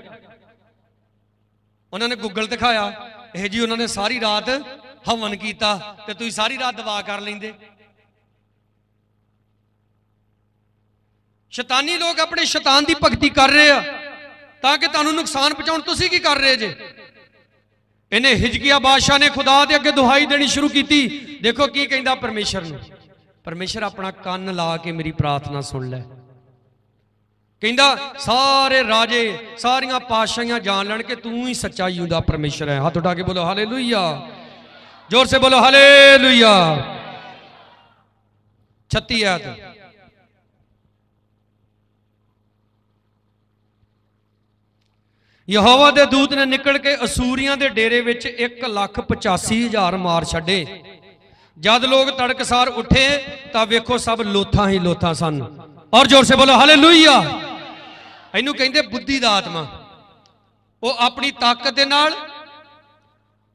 ਉਹਨਾਂ ਨੇ ਗੁੱਗਲ ਦਿਖਾਇਆ, ਇਹ ਜੀ ਉਹਨਾਂ ਨੇ ਸਾਰੀ ਰਾਤ ਹਵਨ ਕੀਤਾ ਤੇ ਤੁਸੀਂ ਸਾਰੀ ਰਾਤ ਦੁਆ ਕਰ ਲੈਂਦੇ। शैतानी लोग अपने शैतान की भगती कर रहे हैं ताकि तुहानू नुकसान पहुंचाउण। तुसीं की कर रहे जे? इन्हें हिजकिया बादशाह ने खुदा दे अगे दुहाई देनी शुरू की। देखो की कहंदा परमेश्वर नू, परमेश्वर अपना कान ला के मेरी प्रार्थना सुन लै। कहंदा सारे राजे सारियां पातशाहियां जान लैण के तू ही सच्चाई दा परमेश्वर है। हाथ उठा के बोलो हालेलुया, जोर से बोलो हालेलुया। 36 आयत। यहोवा दे दूत ने निकल के असूरियां दे डेरे विच 1,85,000 मार छड्डे। जद लोग तड़कसार उठे तां वेखो सब लोथां ही लोथां सन। और जोर से बोलो हालेलुया। इहनू कहंदे बुद्धि दा आत्मा। वो अपनी ताकत दे नाल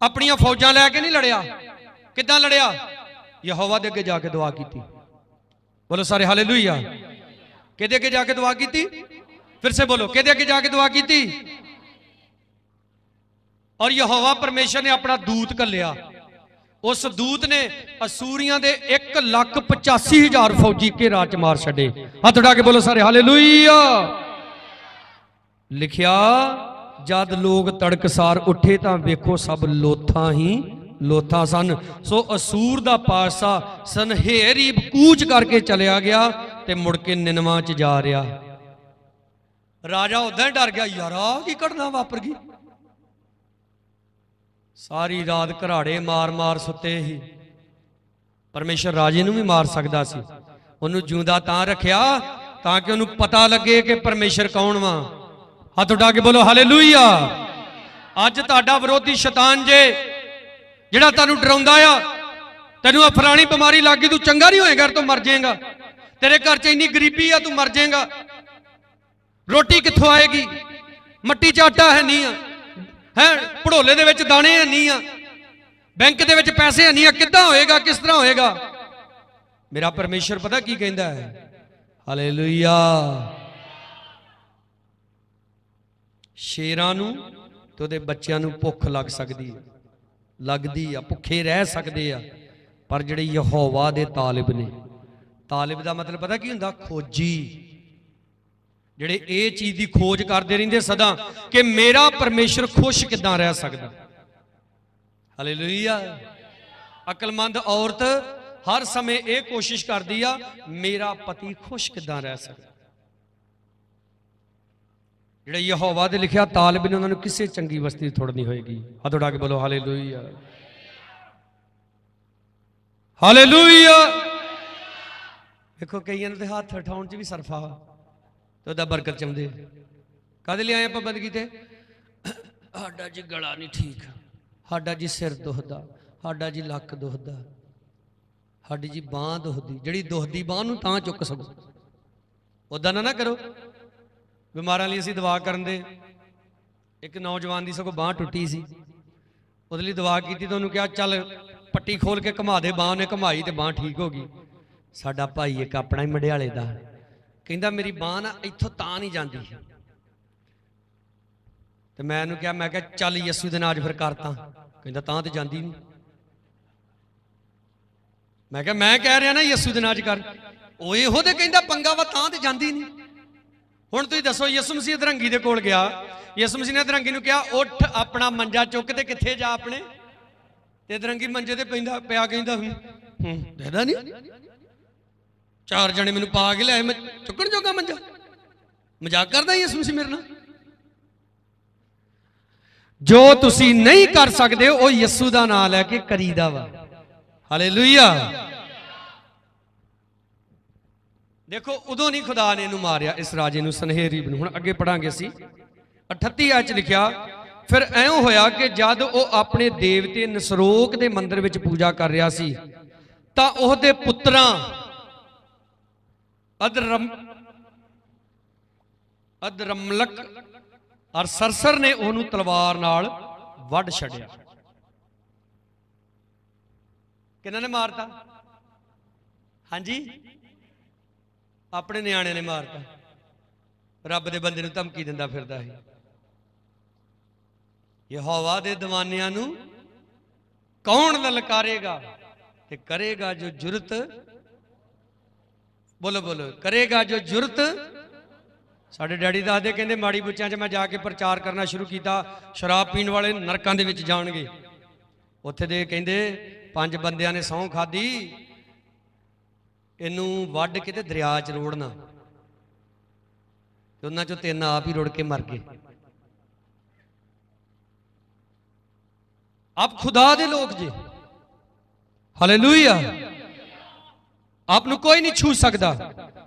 अपनियां फौजां लैके नहीं लड़िया। किदां लड़िया? यहोवा दे अगे जाके दुआ कीती। बोलो सारे हालेलुया। किहदे अगे जाके दुआ कीती? फिर से बोलो किहदे अगे जाके दुआ कीती? और यहोवा परमेश्वर ने अपना दूत घल्लिया। उस दूत ने असूरियां दे 1,85,000 फौजी के रात मार छड्डे। हाथ उठा के बोलो सारे हालेलुया। लिखिया जद लोग तड़कसार उठे तां वेखो सब लोथां ही लोथां सन। सो असूर दा पातशाह सनहेरीब कूच करके चलिया गया ते मुड़ के निनवा च जा रहा। राजा उदां डर गया, यार की घटना वापर गई। सारी रात घराड़े मार मार सुते ही। परमेश्वर राजे नूं भी मार सकदा सी, उन्होंने जिंदा तां रखिया ताकि उन्होंने पता लगे कि परमेश्वर कौन वा। हाथ उठा के बोलो हालेलुया। अज तुहाडा विरोधी शैतान जे जिहड़ा तुहानूं डराउंदा आ, तैनूं फलानी बीमारी लग गई, तू चंगा नहीं होएगा, तू मर जाएगा। तेरे घर च इन्नी गरीबी आ, तू मर जाएगा। रोटी कित्थों आएगी? मट्टी च आटा है नहीं है, भड़ोले दे विच दाने है नहीं आ, बैंक दे विच पैसे है नहीं, किद्दां होएगा? किस तरह होएगा? मेरा परमेश्वर पता की कहंदा है? हालेलुया। शेरां नूं ते उहदे बच्चिआं नूं भुख लग सकदी है, लगदी आ, भुखे रह सकदे आ, पर जिहड़े यहोवा दे तालिब ने, तालिब दा मतलब पता की हुंदा? खोजी। ਜਿਹੜੇ ਇਹ ਚੀਜ਼ ਦੀ ਖੋਜ ਕਰਦੇ ਰਹਿੰਦੇ ਸਦਾ ਕਿ ਮੇਰਾ ਪਰਮੇਸ਼ਰ ਖੁਸ਼ ਕਿਦਾਂ ਰਹਿ ਸਕਦਾ। ਹਾਲੇਲੂਇਆ। ਅਕਲਮੰਦ ਔਰਤ ਹਰ ਸਮੇਂ ਇਹ ਕੋਸ਼ਿਸ਼ ਕਰਦੀ ਆ ਮੇਰਾ ਪਤੀ ਖੁਸ਼ ਕਿਦਾਂ ਰਹਿ ਸਕਦਾ। ਜਿਹੜੇ ਯਹੋਵਾ ਦੇ ਲਿਖਿਆ ਤਾਲਿਬ ਨੇ ਉਹਨਾਂ ਨੂੰ ਕਿਸੇ ਚੰਗੀ ਵਸਤੀ ਥੋੜ ਨਹੀਂ ਹੋਏਗੀ। ਹੱਥ ਉਠਾ ਕੇ ਬੋਲੋ ਹਾਲੇਲੂਇਆ, ਹਾਲੇਲੂਇਆ। ਦੇਖੋ ਕਈਆਂ ਦੇ ਹੱਥ ਉਠਾਉਣ 'ਚ ਵੀ ਸਰਫਾ तो उदा बरकत चाहते। कद ले आए आप बंदगी ते? साडा जी गला नहीं ठीक, साडा जी सिर दुखदा, साडा जी लक दुखदा, साडी जी बांह दुखदी। जिहड़ी दुखदी बांह नूं तां चुक सको, उदा ना करो। बीमारां लई असीं दुआ करन दे। एक नौजवान दी सगों बांह टुटी सी, उहदे लई दुआ कीती तो उहनूं कहा चल पट्टी खोल के घुमा दे। बांह ने घुमाई ते बांह ठीक हो गई। साडा भाई एक अपना ही मडियाले दा कहंदा मेरी बांह ना इत्थों तां नहीं जाती। तो मैं उन्होंने कहा, मैं कहा चल यस्सू दे नाल फिर करता। कहंदा तां ते जांदी नहीं। मैं क्या मैं कह रहा ना यीशु दे नाज कर, ਉਹ ਇਹੋ ਤੇ ਕਹਿੰਦਾ ਪੰਗਾ ਵਾ ਤਾਂ ਤੇ ਜਾਂਦੀ ਨਹੀਂ। ਹੁਣ ਤੁਸੀਂ ਦੱਸੋ, ਯਿਸੂ ਮਸੀਹ ਅਧਰੰਗੀ ਦੇ ਕੋਲ ਗਿਆ, ਯਿਸੂ ਮਸੀਹ ਨੇ ਅਧਰੰਗੀ ਨੂੰ ਕਿਹਾ ਉੱਠ ਆਪਣਾ ਮੰਜਾ ਚੁੱਕ ਤੇ ਕਿੱਥੇ ਜਾ ਆਪਣੇ, ਤੇ ਅਧਰੰਗੀ ਮੰਜੇ ਤੇ ਪੈਂਦਾ ਪਿਆ ਕਹਿੰਦਾ ਦੇਦਾ ਨਹੀਂ, ਚਾਰ ਜਣੇ ਮੈਨੂੰ ਪਾ ਕੇ ਲਿਆਏ, ਮੈਂ ਚੁੱਕਣ ਜੋਗਾ ਮੰਜਾ। ਮਜ਼ਾਕ ਕਰਦਾ ਯਿਸੂ ਮਸੀਹ ਮੇਰੇ ਨਾਲ। ਜੋ ਤੁਸੀਂ ਨਹੀਂ ਕਰ ਸਕਦੇ ਉਹ ਯਿਸੂ ਦਾ ਨਾਮ ਲੈ ਕੇ ਕਰੀਦਾ ਵਾ। ਹਾਲੇਲੂਇਆ। देखो उदों नहीं खुदा ने इनू मारिया इस राजे नू सनहेरीब नू। हुण अगे पढ़ांगे असीं 38 आयत लिखिया, फिर ऐं होया कि जद वह अपने देवते नसरोक दे मंदिर विच पूजा कर रहा सी तां उहदे पुत्रां अदरमलक और सरसर ने उहनू तलवार नाल वढ छड्डिया। किन्हां ने मारता? हाँ जी, अपने नियाणे ने मारता। रब दे बंदे नूं धमकी दिंदा फिरदा है। यहोवा दे दीवानियां नूं कौन ललकारेगा? ते करेगा जो जुरत, बोलो बोलो, करेगा जो जुरत। साडे डैडी दसदे कहंदे माड़ी बुच्चियां च मैं जाके प्रचार करना शुरू किया, शराब पीण वाले नरकां दे विच जाणगे। उत्थे दे कहंदे 5 बंदियां ने सौं खाधी, इनू वढ़ के दरिया च रोड़ना, उन्हां चों 3 आप ही रुड़ के मर गए। आप खुदा दे लोग जे, हालेलुया। आपनू कोई नहीं छू सकता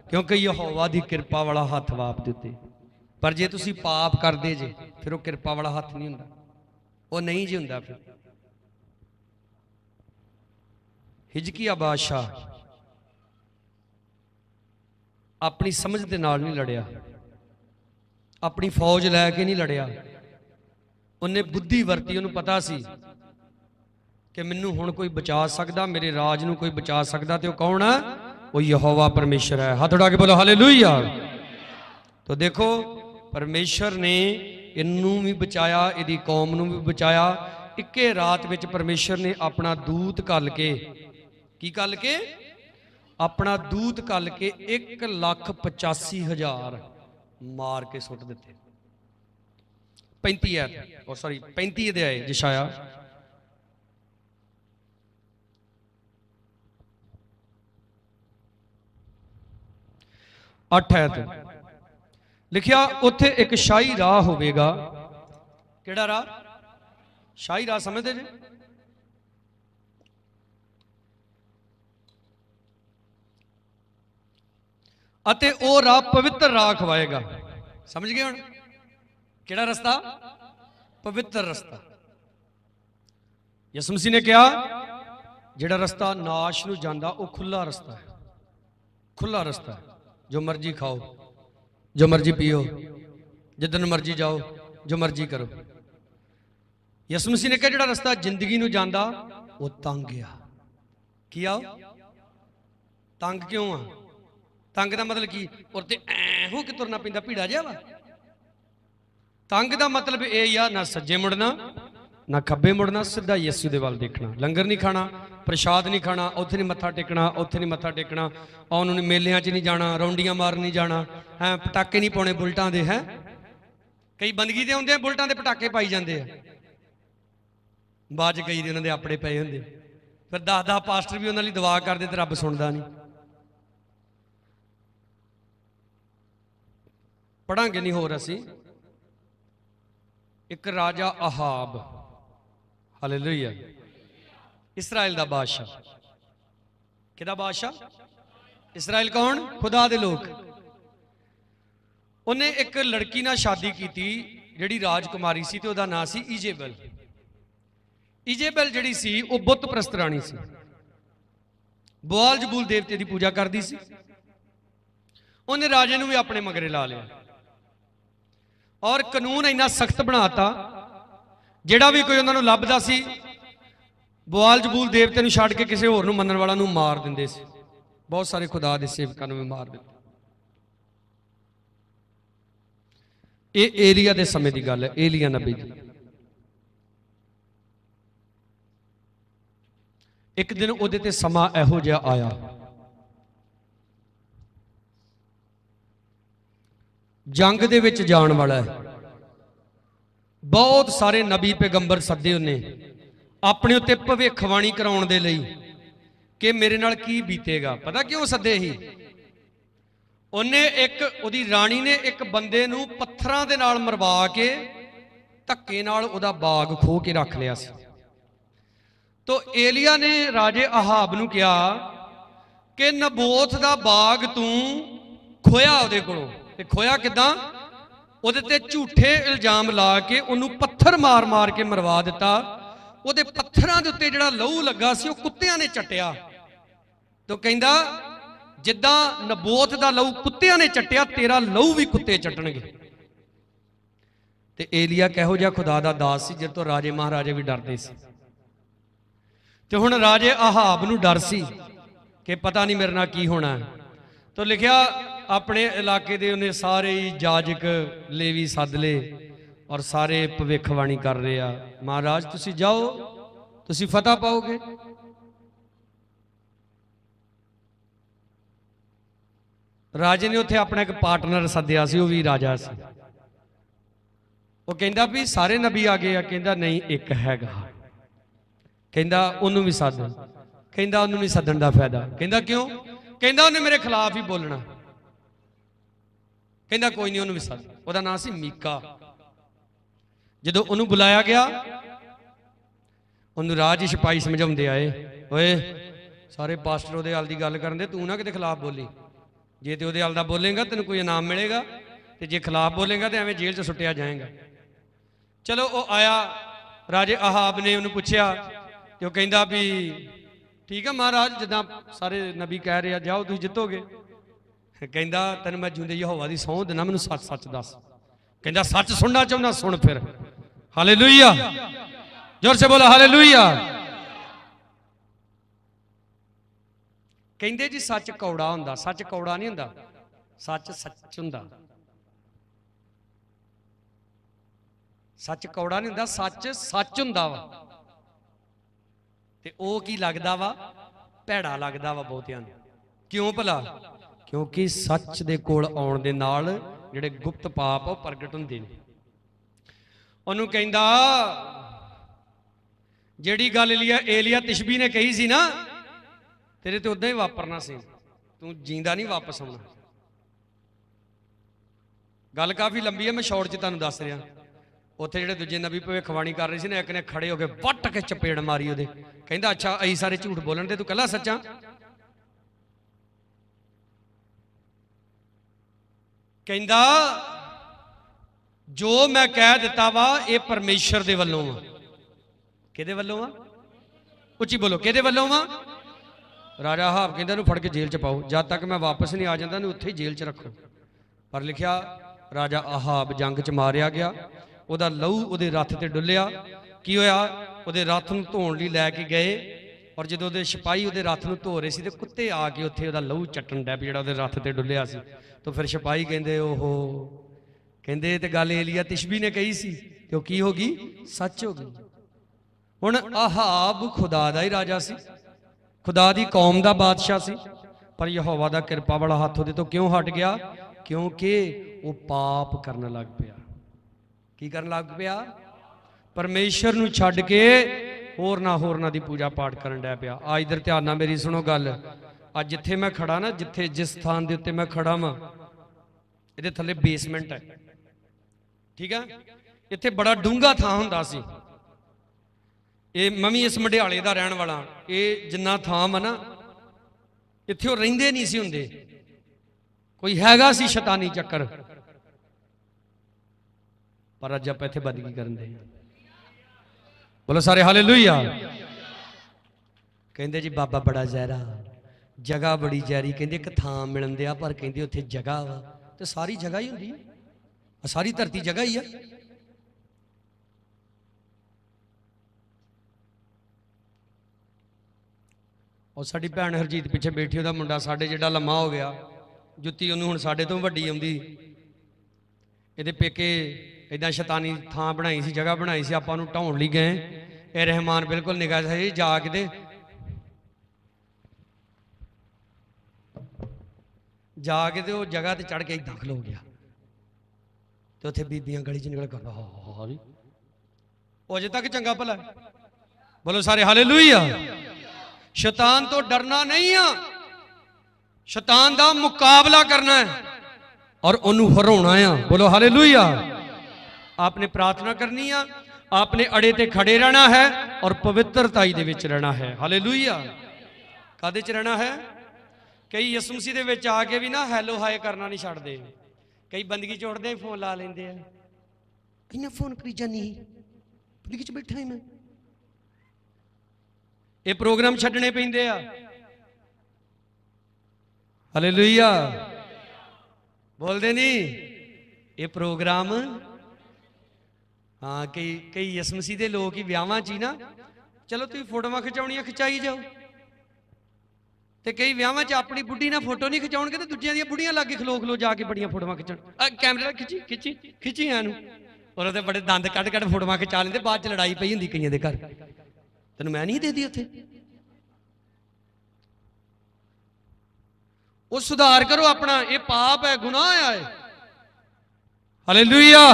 क्योंकि यहोवा दी किरपा वाला हथ वाप दे उत्ते। पर जे तुसी पाप करदे जे फिर वो किरपा वाला हथ नहीं हुंदा, वो नहीं जी हुंदा। फिर हिजकिया बादशाह अपनी समझ के नाल नहीं लड़िया, अपनी फौज लैके नहीं लड़िया। उन्हें बुद्धि वरती, उन्हें पता सी कि मैनू हुण कोई बचा सकता, मेरे राज नू कोई बचा सकता, तो कौन है? वो यहोवा परमेश्वर है। हाथ उठा के बोलो हालेलुया। तो देखो परमेश्वर ने इनू भी बचाया, इहदी कौम नू भी बचाया। इक्के रात विच परमेश्वर ने अपना दूत घल के, की घल के? अपना दूत घल के 1,85,000 मार के सुट दिते। 35 अध्याय यशाया। अठ लिखिया उत्थे एक शाही राह होवेगा। केड़ा राह? शाही राह समझते जी? अते ओ राह पवित्र राह खवाएगा। समझ गए हुण? केड़ा रस्ता? पवित्र रस्ता। यीशु मसीह ने कहा जेड़ा रस्ता नाश नूं जांदा वो खुला रस्ता है, खुला रस्ता है। जो मर्जी खाओ, जो मर्जी पियो, जिधर मर्जी जाओ, जो मर्जी करो। यीशु मसीह ने कहा जेड़ा रस्ता जिंदगी नूं जांदा वो तंग आ। की आओ? तंग क्यों आ? तंग का मतलब की? और ते ऐ हो के तुरना पैंदा, भीड़ा जिहा वा। तंग का मतलब यह आ ना सज्जे मुड़ना ना खब्बे मुड़ना, सीधा यीशु दे वाल देखना। लंगर नहीं खाना, प्रसाद नहीं खाना, उत्थे नहीं मत्था टेकना, उत्थे नहीं मत्था टेकना, आउण नूं मेलियां च नहीं जाना, रौंडियां मारन नहीं जाना, है पटाके नहीं पाउणे बुलटां दे। है कई बंदगी दे आउंदे बुलटां दे पटाके पाई जांदे आ, बाज कई दे उन्हां दे अपने पए हुंदे। फिर 10 पास्टर भी उन्हां लई दुआ करदे ते रब सुणदा नहीं। पढ़ांगे नहीं होर असी। एक राजा अहाब, हालेलुया, इस्राइल दा बादशाह। किहदा बादशाह? इस्राइल कौन? खुदा दे लोग। उन्हें एक लड़की नाल शादी की जिहड़ी राजकुमारी सी, ते उहदा नाम सी इजेबल। इजेबल जिहड़ी सी वो बुत प्रस्तराणी सी, बुआल जबूल देवते की पूजा करती सी। उन्हें राजे नूं भी अपने मगरे ला लिया और कानून इन्ना सख्त बनाता, जिहड़ा भी कोई उन्होंने लभदा सी बुआल जबूल देवते नूं छड्ड के किसी होर नूं मनण वाला नूं मार दिंदे सी। बहुत सारे खुदा दे सेवकां नूं भी मार दिंदे। ये एलिया दे समय की गल है, एलिया नबी दी। एक दिन ਉਹਦੇ ਤੇ ਸਮਾਂ ਇਹੋ ਜਿਹਾ ਆਇਆ, ਜੰਗ ਦੇ ਵਿੱਚ ਜਾਣ ਵਾਲਾ ਹੈ। ਬਹੁਤ ਸਾਰੇ ਨਬੀ ਪੈਗੰਬਰ ਸੱਦੇ ਉਹਨੇ ਆਪਣੇ ਉੱਤੇ ਭਵਿੱਖਬਾਣੀ ਕਰਾਉਣ ਦੇ ਲਈ ਕਿ ਮੇਰੇ ਨਾਲ ਕੀ ਬੀਤੇਗਾ। ਪਤਾ ਕਿਉਂ ਸੱਦੇ ਸੀ? ਉਹਨੇ ਉਹਦੀ ਰਾਣੀ ਨੇ ਇੱਕ ਬੰਦੇ ਨੂੰ ਪੱਥਰਾਂ ਦੇ ਨਾਲ ਮਰਵਾ ਕੇ ਧੱਕੇ ਨਾਲ ਉਹਦਾ ਬਾਗ ਖੋਹ ਕੇ ਰੱਖ ਲਿਆ ਸੀ। ਤੋ ਏਲੀਆ ਨੇ ਰਾਜੇ ਆਹਾਬ ਨੂੰ ਕਿਹਾ ਕਿ ਨਬੋਤ ਦਾ ਬਾਗ ਤੂੰ ਖੋਇਆ ਉਹਦੇ ਕੋਲੋਂ। ਤੇ ਖੋਇਆ ਕਿਦਾਂ? ਉਹਦੇ ਤੇ ਝੂਠੇ ਇਲਜ਼ਾਮ ਲਾ ਕੇ ਉਹਨੂੰ ਪੱਥਰ ਮਾਰ ਮਾਰ ਕੇ ਮਰਵਾ ਦਿੱਤਾ। ਉਹਦੇ ਪੱਥਰਾਂ ਦੇ ਉੱਤੇ ਜਿਹੜਾ ਲਹੂ ਲੱਗਾ ਸੀ ਉਹ ਕੁੱਤਿਆਂ ਨੇ ਚੱਟਿਆ। ਤੋ ਕਹਿੰਦਾ ਜਿੱਦਾਂ ਨਬੋਤ ਦਾ ਲਹੂ ਕੁੱਤਿਆਂ ਨੇ ਚੱਟਿਆ, ਤੇਰਾ ਲਹੂ ਵੀ ਕੁੱਤੇ ਚੱਟਣਗੇ। ਤੇ ਏਲੀਆ ਕਿਹੋ ਜਿਹਾ ਖੁਦਾ ਦਾ ਦਾਸ ਸੀ ਜਿਹਦੇ ਤੋਂ ਰਾਜੇ ਮਹਾਰਾਜੇ ਵੀ ਡਰਦੇ ਸੀ। ਤੇ ਹੁਣ ਰਾਜੇ ਆਹਾਬ ਨੂੰ ਡਰ ਸੀ ਕਿ ਪਤਾ ਨਹੀਂ ਮੇਰੇ ਨਾਲ ਕੀ ਹੋਣਾ ਹੈ। ਤੋ ਲਿਖਿਆ ਆਪਣੇ ਇਲਾਕੇ ਦੇ ਉਹਨੇ ਸਾਰੇ ਹੀ ਜਾਜਕ ਲੇਵੀ ਸੱਦ ਲਏ ਔਰ ਸਾਰੇ ਭਵਿੱਖਬਾਣੀ ਕਰ ਰਹੇ ਆ, ਮਹਾਰਾਜ ਤੁਸੀਂ ਜਾਓ, ਤੁਸੀਂ ਫਤਹ ਪਾਓਗੇ। ਰਾਜੇ ਨੇ ਉੱਥੇ ਆਪਣਾ ਇੱਕ ਪਾਰਟਨਰ ਸੱਦਿਆ ਸੀ, ਉਹ ਵੀ ਰਾਜਾ ਸੀ। ਉਹ ਕਹਿੰਦਾ ਵੀ ਸਾਰੇ ਨਬੀ ਆ ਗਏ ਆ? ਕਹਿੰਦਾ ਨਹੀਂ, ਇੱਕ ਹੈਗਾ। ਕਹਿੰਦਾ ਉਹਨੂੰ ਵੀ ਸੱਦ। ਕਹਿੰਦਾ ਉਹਨੂੰ ਵੀ ਸੱਦਣ ਦਾ ਫਾਇਦਾ। ਕਹਿੰਦਾ ਕਿਉਂ? ਕਹਿੰਦਾ ਉਹਨੇ ਮੇਰੇ ਖਿਲਾਫ ਹੀ ਬੋਲਣਾ। ਕਹਿੰਦਾ ਕੋਈ ਨਹੀਂ, ਉਹਨੂੰ ਵੀ ਸੱਦ। ਉਹਦਾ ਨਾਂ ਸੀ ਮੀਕਾ। ਜਦੋਂ ਉਹਨੂੰ ਬੁਲਾਇਆ ਗਿਆ, ਉਹਨੂੰ ਰਾਜ ਸਿਪਾਹੀ ਸਮਝਾਉਂਦੇ ਆਏ, ਓਏ ਸਾਰੇ ਪਾਸਟਰ ਉਹਦੇ ਹਾਲ ਦੀ ਗੱਲ ਕਰਨ ਦੇ, ਤੂੰ ਨਾ ਕਿਤੇ ਖਿਲਾਫ ਬੋਲੀ। ਜੇ ਤੇ ਉਹਦੇ ਹਾਲ ਦਾ ਬੋਲੇਗਾ ਤੈਨੂੰ ਕੋਈ ਇਨਾਮ ਮਿਲੇਗਾ, ਤੇ ਜੇ ਖਿਲਾਫ ਬੋਲੇਗਾ ਤੇ ਐਵੇਂ ਜੇਲ੍ਹ 'ਚ ਸੁੱਟਿਆ ਜਾਏਗਾ। ਚਲੋ ਉਹ ਆਇਆ, ਰਾਜੇ ਆਹਾਬ ਨੇ ਉਹਨੂੰ ਪੁੱਛਿਆ ਤੇ ਉਹ ਕਹਿੰਦਾ ਵੀ ਠੀਕ ਆ ਮਹਾਰਾਜ, ਜਿੱਦਾਂ ਸਾਰੇ ਨਬੀ ਕਹਿ ਰਹੇ ਆ, ਜਾਓ ਤੁਸੀਂ ਜਿੱਤੋਗੇ। ਕਹਿੰਦਾ ਤੈਨੂੰ ਮੈਂ ਜਿਉਂਦੇ ਯਹੋਵਾ ਦੀ ਸਹੁੰ ਦਿਨਾ, ਮੈਨੂੰ ਸੱਚ ਸੱਚ ਦੱਸ। ਕਹਿੰਦਾ ਸੱਚ ਸੁਣਨਾ ਚਾਹੁੰਦਾ? ਸੁਣ ਫਿਰ। ਹਾਲੇਲੂਇਆ, ਜ਼ੋਰ ਸੇ ਬੋਲੋ ਹਾਲੇਲੂਇਆ। ਕਹਿੰਦੇ ਜੀ ਸੱਚ ਕੌੜਾ ਹੁੰਦਾ। ਸੱਚ ਕੌੜਾ ਨਹੀਂ ਹੁੰਦਾ, ਸੱਚ ਸੱਚ ਹੁੰਦਾ। ਸੱਚ ਕੌੜਾ ਨਹੀਂ ਹੁੰਦਾ, ਸੱਚ ਸੱਚ ਹੁੰਦਾ ਵਾ। ਤੇ ਉਹ ਕੀ ਲੱਗਦਾ ਵਾ? ਭੈੜਾ ਲੱਗਦਾ ਵਾ ਬਹੁਤਿਆਂ ਨੂੰ। ਕਿਉਂ ਭਲਾ? ਕਿਉਂਕਿ ਸੱਚ ਦੇ ਕੋਲ ਆਉਣ ਦੇ ਨਾਲ ਜਿਹੜੇ ਗੁਪਤ ਪਾਪ ਉਹ ਪ੍ਰਗਟ ਹੁੰਦੇ ਨੇ। ਉਹਨੂੰ ਕਹਿੰਦਾ ਜਿਹੜੀ ਗੱਲ ਏਲੀਆ ਤਿਸ਼ਬੀ ਨੇ ਕਹੀ ਸੀ ਨਾ, ਤੇਰੇ ਤੇ ਉਦਾਂ ਹੀ ਵਾਪਰਨਾ ਸੀ, ਤੂੰ ਜੀਂਦਾ ਨਹੀਂ ਵਾਪਸ ਆਉਣਾ। ਗੱਲ ਕਾਫੀ ਲੰਬੀ ਹੈ, ਮੈਂ ਸ਼ਾਰਟ 'ਚ ਤੁਹਾਨੂੰ ਦੱਸ ਰਿਹਾ। ਉੱਥੇ ਜਿਹੜੇ ਦੂਜੇ ਨਬੀ ਭਵਿੱਖਬਾਣੀ ਕਰ ਰਹੇ ਸੀ ਨਾ, ਇੱਕ ਨੇ ਖੜੇ ਹੋ ਕੇ ਵੱਟ ਕੇ ਚਪੇੜ ਮਾਰੀ ਉਹਦੇ। ਕਹਿੰਦਾ ਅੱਛਾ ਅਸੀਂ ਸਾਰੇ ਝੂਠ ਬੋਲਣ ਦੇ, ਤੂੰ ਕੱਲਾ ਸੱਚਾ? ਕਹਿੰਦਾ ਜੋ ਮੈਂ ਕਹਿ ਦਿੱਤਾ ਵਾ ਇਹ ਪਰਮੇਸ਼ਰ ਦੇ ਵੱਲੋਂ ਆ। ਕਿਹਦੇ ਵੱਲੋਂ ਆ? ਉੱਚੀ ਬੋਲੋ, ਕਿਹਦੇ ਵੱਲੋਂ ਆ? ਰਾਜਾ ਆਹਾਬ ਕਹਿੰਦਾ ਇਹਨੂੰ ਫੜ ਕੇ ਜੇਲ੍ਹ 'ਚ ਪਾਓ, ਜਦ ਤੱਕ ਮੈਂ ਵਾਪਸ ਨਹੀਂ ਆ ਜਾਂਦਾ ਇਹਨੂੰ ਉੱਥੇ ਹੀ ਜੇਲ੍ਹ 'ਚ ਰੱਖੋ। ਪਰ ਲਿਖਿਆ ਰਾਜਾ ਆਹਾਬ ਜੰਗ 'ਚ ਮਾਰਿਆ ਗਿਆ, ਉਹਦਾ ਲਹੂ ਉਹਦੇ ਰੱਥ ਤੇ ਡੁੱਲਿਆ। ਕੀ ਹੋਇਆ? ਉਹਦੇ ਰੱਥ ਨੂੰ ਧੋਣ ਲਈ ਲੈ ਕੇ ਗਏ, ਔਰ ਜਦੋਂ ਉਹਦੇ ਸਿਪਾਹੀ ਉਹਦੇ ਰੱਥ ਨੂੰ ਧੋ ਰਹੇ ਸੀ ਤੇ ਕੁੱਤੇ ਆ ਕੇ ਉੱਥੇ ਉਹਦਾ ਲਹੂ ਚੱਟਣ ਡੈ ਪਏ ਜਿਹੜਾ ਉਹਦੇ ਰੱਥ ਤੇ ਡੁੱਲਿਆ ਸੀ। ਤਾਂ ਫਿਰ ਸਿਪਾਹੀ ਕਹਿੰਦੇ ਓਹੋ, ਕਹਿੰਦੇ ਇਹ ਤੇ ਗੱਲ ਏਲੀਆ ਤਿਸ਼ਬੀ ਨੇ ਕਹੀ ਸੀ ਤੇ ਉਹ ਕੀ ਹੋ ਗਈ? ਸੱਚ ਹੋ ਗਈ। ਹੁਣ ਆਹਾਬ ਖੁਦਾ ਦਾ ਹੀ ਰਾਜਾ ਸੀ, ਖੁਦਾ ਦੀ ਕੌਮ ਦਾ ਬਾਦਸ਼ਾਹ ਸੀ, ਪਰ ਯਹੋਵਾ ਦਾ ਕਿਰਪਾ ਵਾਲਾ ਹੱਥ ਉਹਦੇ ਤੋਂ ਕਿਉਂ ਹਟ ਗਿਆ? ਕਿਉਂਕਿ ਉਹ ਪਾਪ ਕਰਨ ਲੱਗ ਪਿਆ। ਕੀ ਕਰਨ ਲੱਗ ਪਿਆ? ਪਰਮੇਸ਼ਰ ਨੂੰ ਛੱਡ ਕੇ ਹੋਰਨਾਂ ਦੀ ਪੂਜਾ ਪਾਠ ਕਰਨ ਡੈ ਪਿਆ। ਆ ਇਧਰ ਧਿਆਨ ਨਾਲ ਮੇਰੀ ਸੁਣੋ ਗੱਲ। ਅੱਜ ਜਿੱਥੇ ਮੈਂ ਖੜਾ ਨਾ, ਜਿਸ ਸਥਾਨ ਦੇ ਉੱਤੇ ਮੈਂ ਖੜਾ ਵਾਂ, ਇਹਦੇ ਥੱਲੇ ਬੇਸਮੈਂਟ ਹੈ, ਠੀਕ ਹੈ? ਇੱਥੇ ਬੜਾ ਡੂੰਘਾ ਥਾਂ ਹੁੰਦਾ ਸੀ। ਇਹ ਮੈਂ ਵੀ ਇਸ ਮੰਡਿਆਲੇ ਦਾ ਰਹਿਣ ਵਾਲਾ। ਇਹ ਜਿੰਨਾ ਥਾਂ ਵਾ ਨਾ, ਇੱਥੇ ਉਹ ਰਹਿੰਦੇ ਨਹੀਂ ਸੀ ਹੁੰਦੇ, ਕੋਈ ਹੈਗਾ ਸੀ ਸ਼ੈਤਾਨੀ ਚੱਕਰ। ਪਰ ਅੱਜ ਆਪਾਂ ਇੱਥੇ ਬੰਦਗੀ ਕਰਨ ਦੇ। ਬੋਲੋ ਸਾਰੇ ਹਾਲੇਲੂਇਆ। ਕਹਿੰਦੇ ਜੀ ਬਾਬਾ ਬੜਾ ਜ਼ਹਿਰਾ, ਜਗ੍ਹਾ ਬੜੀ ਜ਼ਹਿਰੀ। ਕਹਿੰਦੇ ਇੱਕ ਥਾਂ ਮਿਲਣ ਦਿਆ, ਪਰ ਕਹਿੰਦੇ ਉੱਥੇ ਜਗ੍ਹਾ ਵਾ, ਤੇ ਸਾਰੀ ਜਗ੍ਹਾ ਹੀ ਹੁੰਦੀ ਹੈ, ਸਾਰੀ ਧਰਤੀ ਜਗ੍ਹਾ ਹੀ ਆ। ਔਰ ਸਾਡੀ ਭੈਣ ਹਰਜੀਤ ਪਿੱਛੇ ਬੈਠੀ, ਉਹਦਾ ਮੁੰਡਾ ਸਾਡੇ ਜਿਹੜਾ ਲੰਮਾ ਹੋ ਗਿਆ, ਜੁੱਤੀ ਉਹਨੂੰ ਹੁਣ ਸਾਡੇ ਤੋਂ ਵੱਡੀ ਆਉਂਦੀ। ਇਹਦੇ ਪੇਕੇ ਇਦਾਂ ਸ਼ੈਤਾਨੀ ਥਾਂ ਬਣਾਈ ਸੀ, ਜਗ੍ਹਾ ਬਣਾਈ ਸੀ, ਆਪਾਂ ਨੂੰ ਢਾਉਣ ਲਈ ਗਏ। ਇਹ ਰਹਿਮਾਨ ਬਿਲਕੁਲ ਨਿਗਾਹ ਸੀ, ਜਾ ਕੇ ਤੇ जाके तो जगह ते चढ़ के इदां खलो गया, तो उत्थे बीबियां गली च निकल कर अजे तक चंगा भला। बोलो सारे हालेलुया। शैतान तो डरना नहीं है, शैतान का मुकाबला करना है और उन्होंने हराना है। बोलो हालेलुया। आपने प्रार्थना करनी है, आपने अड़े ते खड़े रहना है और पवित्रताई दे विच रहना है। हालेलुया। कादे च रहना है? कई यसु मसीह दे विच आके भी ना हैलो हाय करना नहीं छड्डदे। कई बंदगी चोड़दे फोन ला लेंदे आ, इन्हें फोन करी जानी बंदगी च बैठा ही मैं, ये प्रोग्राम छड्डने पैंदे आ। हालेलुया। बोलते नहीं ये प्रोग्राम। हाँ कई कई यसु मसीह दे लोग ही विआहां च ही ना, चलो तुम फोटोआं खिचाउणियां खिचाई जाओ, ते कई विआहां च अपनी बुढ़ी ना फोटो नहीं खिचाउणगे ते दूजियां दियां बुढ़ियां लागे खलो खलो जाके बड़ियां फोटोआं खिचण, कैमरे खिची खिची खिची इनू, और उहदे बड़े दंद कट कट फोटोआं खिचा लेंदे, बाद च लड़ाई पई हुंदी कईयां दे घर, तेनू मैं नहीं देदी उत्थे। वो सुधार करो अपना, ये पाप है, गुनाह है। हालेलुया।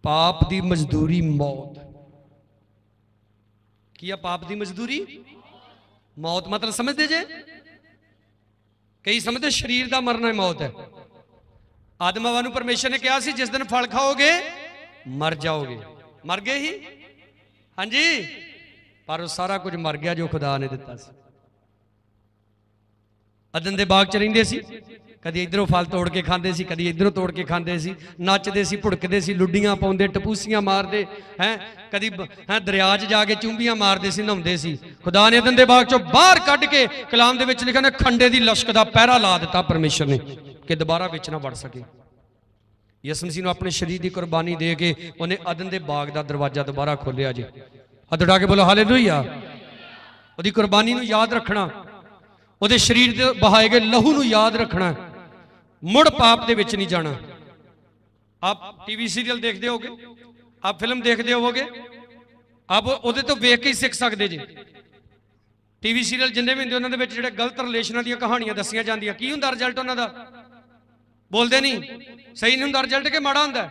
पाप दी मजदूरी मौत। की पाप दी मजदूरी मौत, मतलब समझते जे? कई समझते शरीर का मरना मौत है। आदम हवा नूं परमेश्वर ने कहा सी जिस दिन फल खाओगे मर जाओगे, मर गए ही। हाँ जी, पर वो सारा कुछ मर गया जो खुदा ने दिता सी। अदन दे बाग च रहिंदे सी, कदी इधरों फल तोड़ के खांदे सी, कदी इधरों तोड़ के खांदे सी, नचदे सी, भुड़कदे सी, लुड्डियां पाउंदे, टपूसियां मारदे हैं, कदी हैं दरिया च जाके चुंबियां मारदे सी, नहाउंदे सी। खुदा ने अदन दे बाग चों बाहर कढ के कलाम दे विच लिखा ने खंडे दी लश्क दा पहरा ला दिता परमेश्वर ने कि दोबारा विच ना वड़ सके। यसु मसीह नूं अपने शरीर की कुर्बानी दे के उन्हें अदन दे बाग दा दरवाजा दोबारा खोलिया जी। हथ उठा के बोलो हालेलुया। उहदी कुर्बानी नूं याद रखना, उहदे शरीर दे बहाए गए लहू नूं याद रखना, मुड़ पाप दे विच नहीं जाना। आप टीवी सीरियल देखते होगे, आप फिल्म देखते होवोगे, आप उहदे तो वेख के ही सीख सकते जी। टीवी सीरियल जिन्ने भी हुंदे उन्हां दे विच जिहड़े गलत रिलेशनां दीयां कहानियां दस्सियां जांदियां, की हुंदा रिजल्ट उन्हां दा? बोलते नहीं, सही नहीं हुंदा रिजल्ट के माड़ा हुंदा?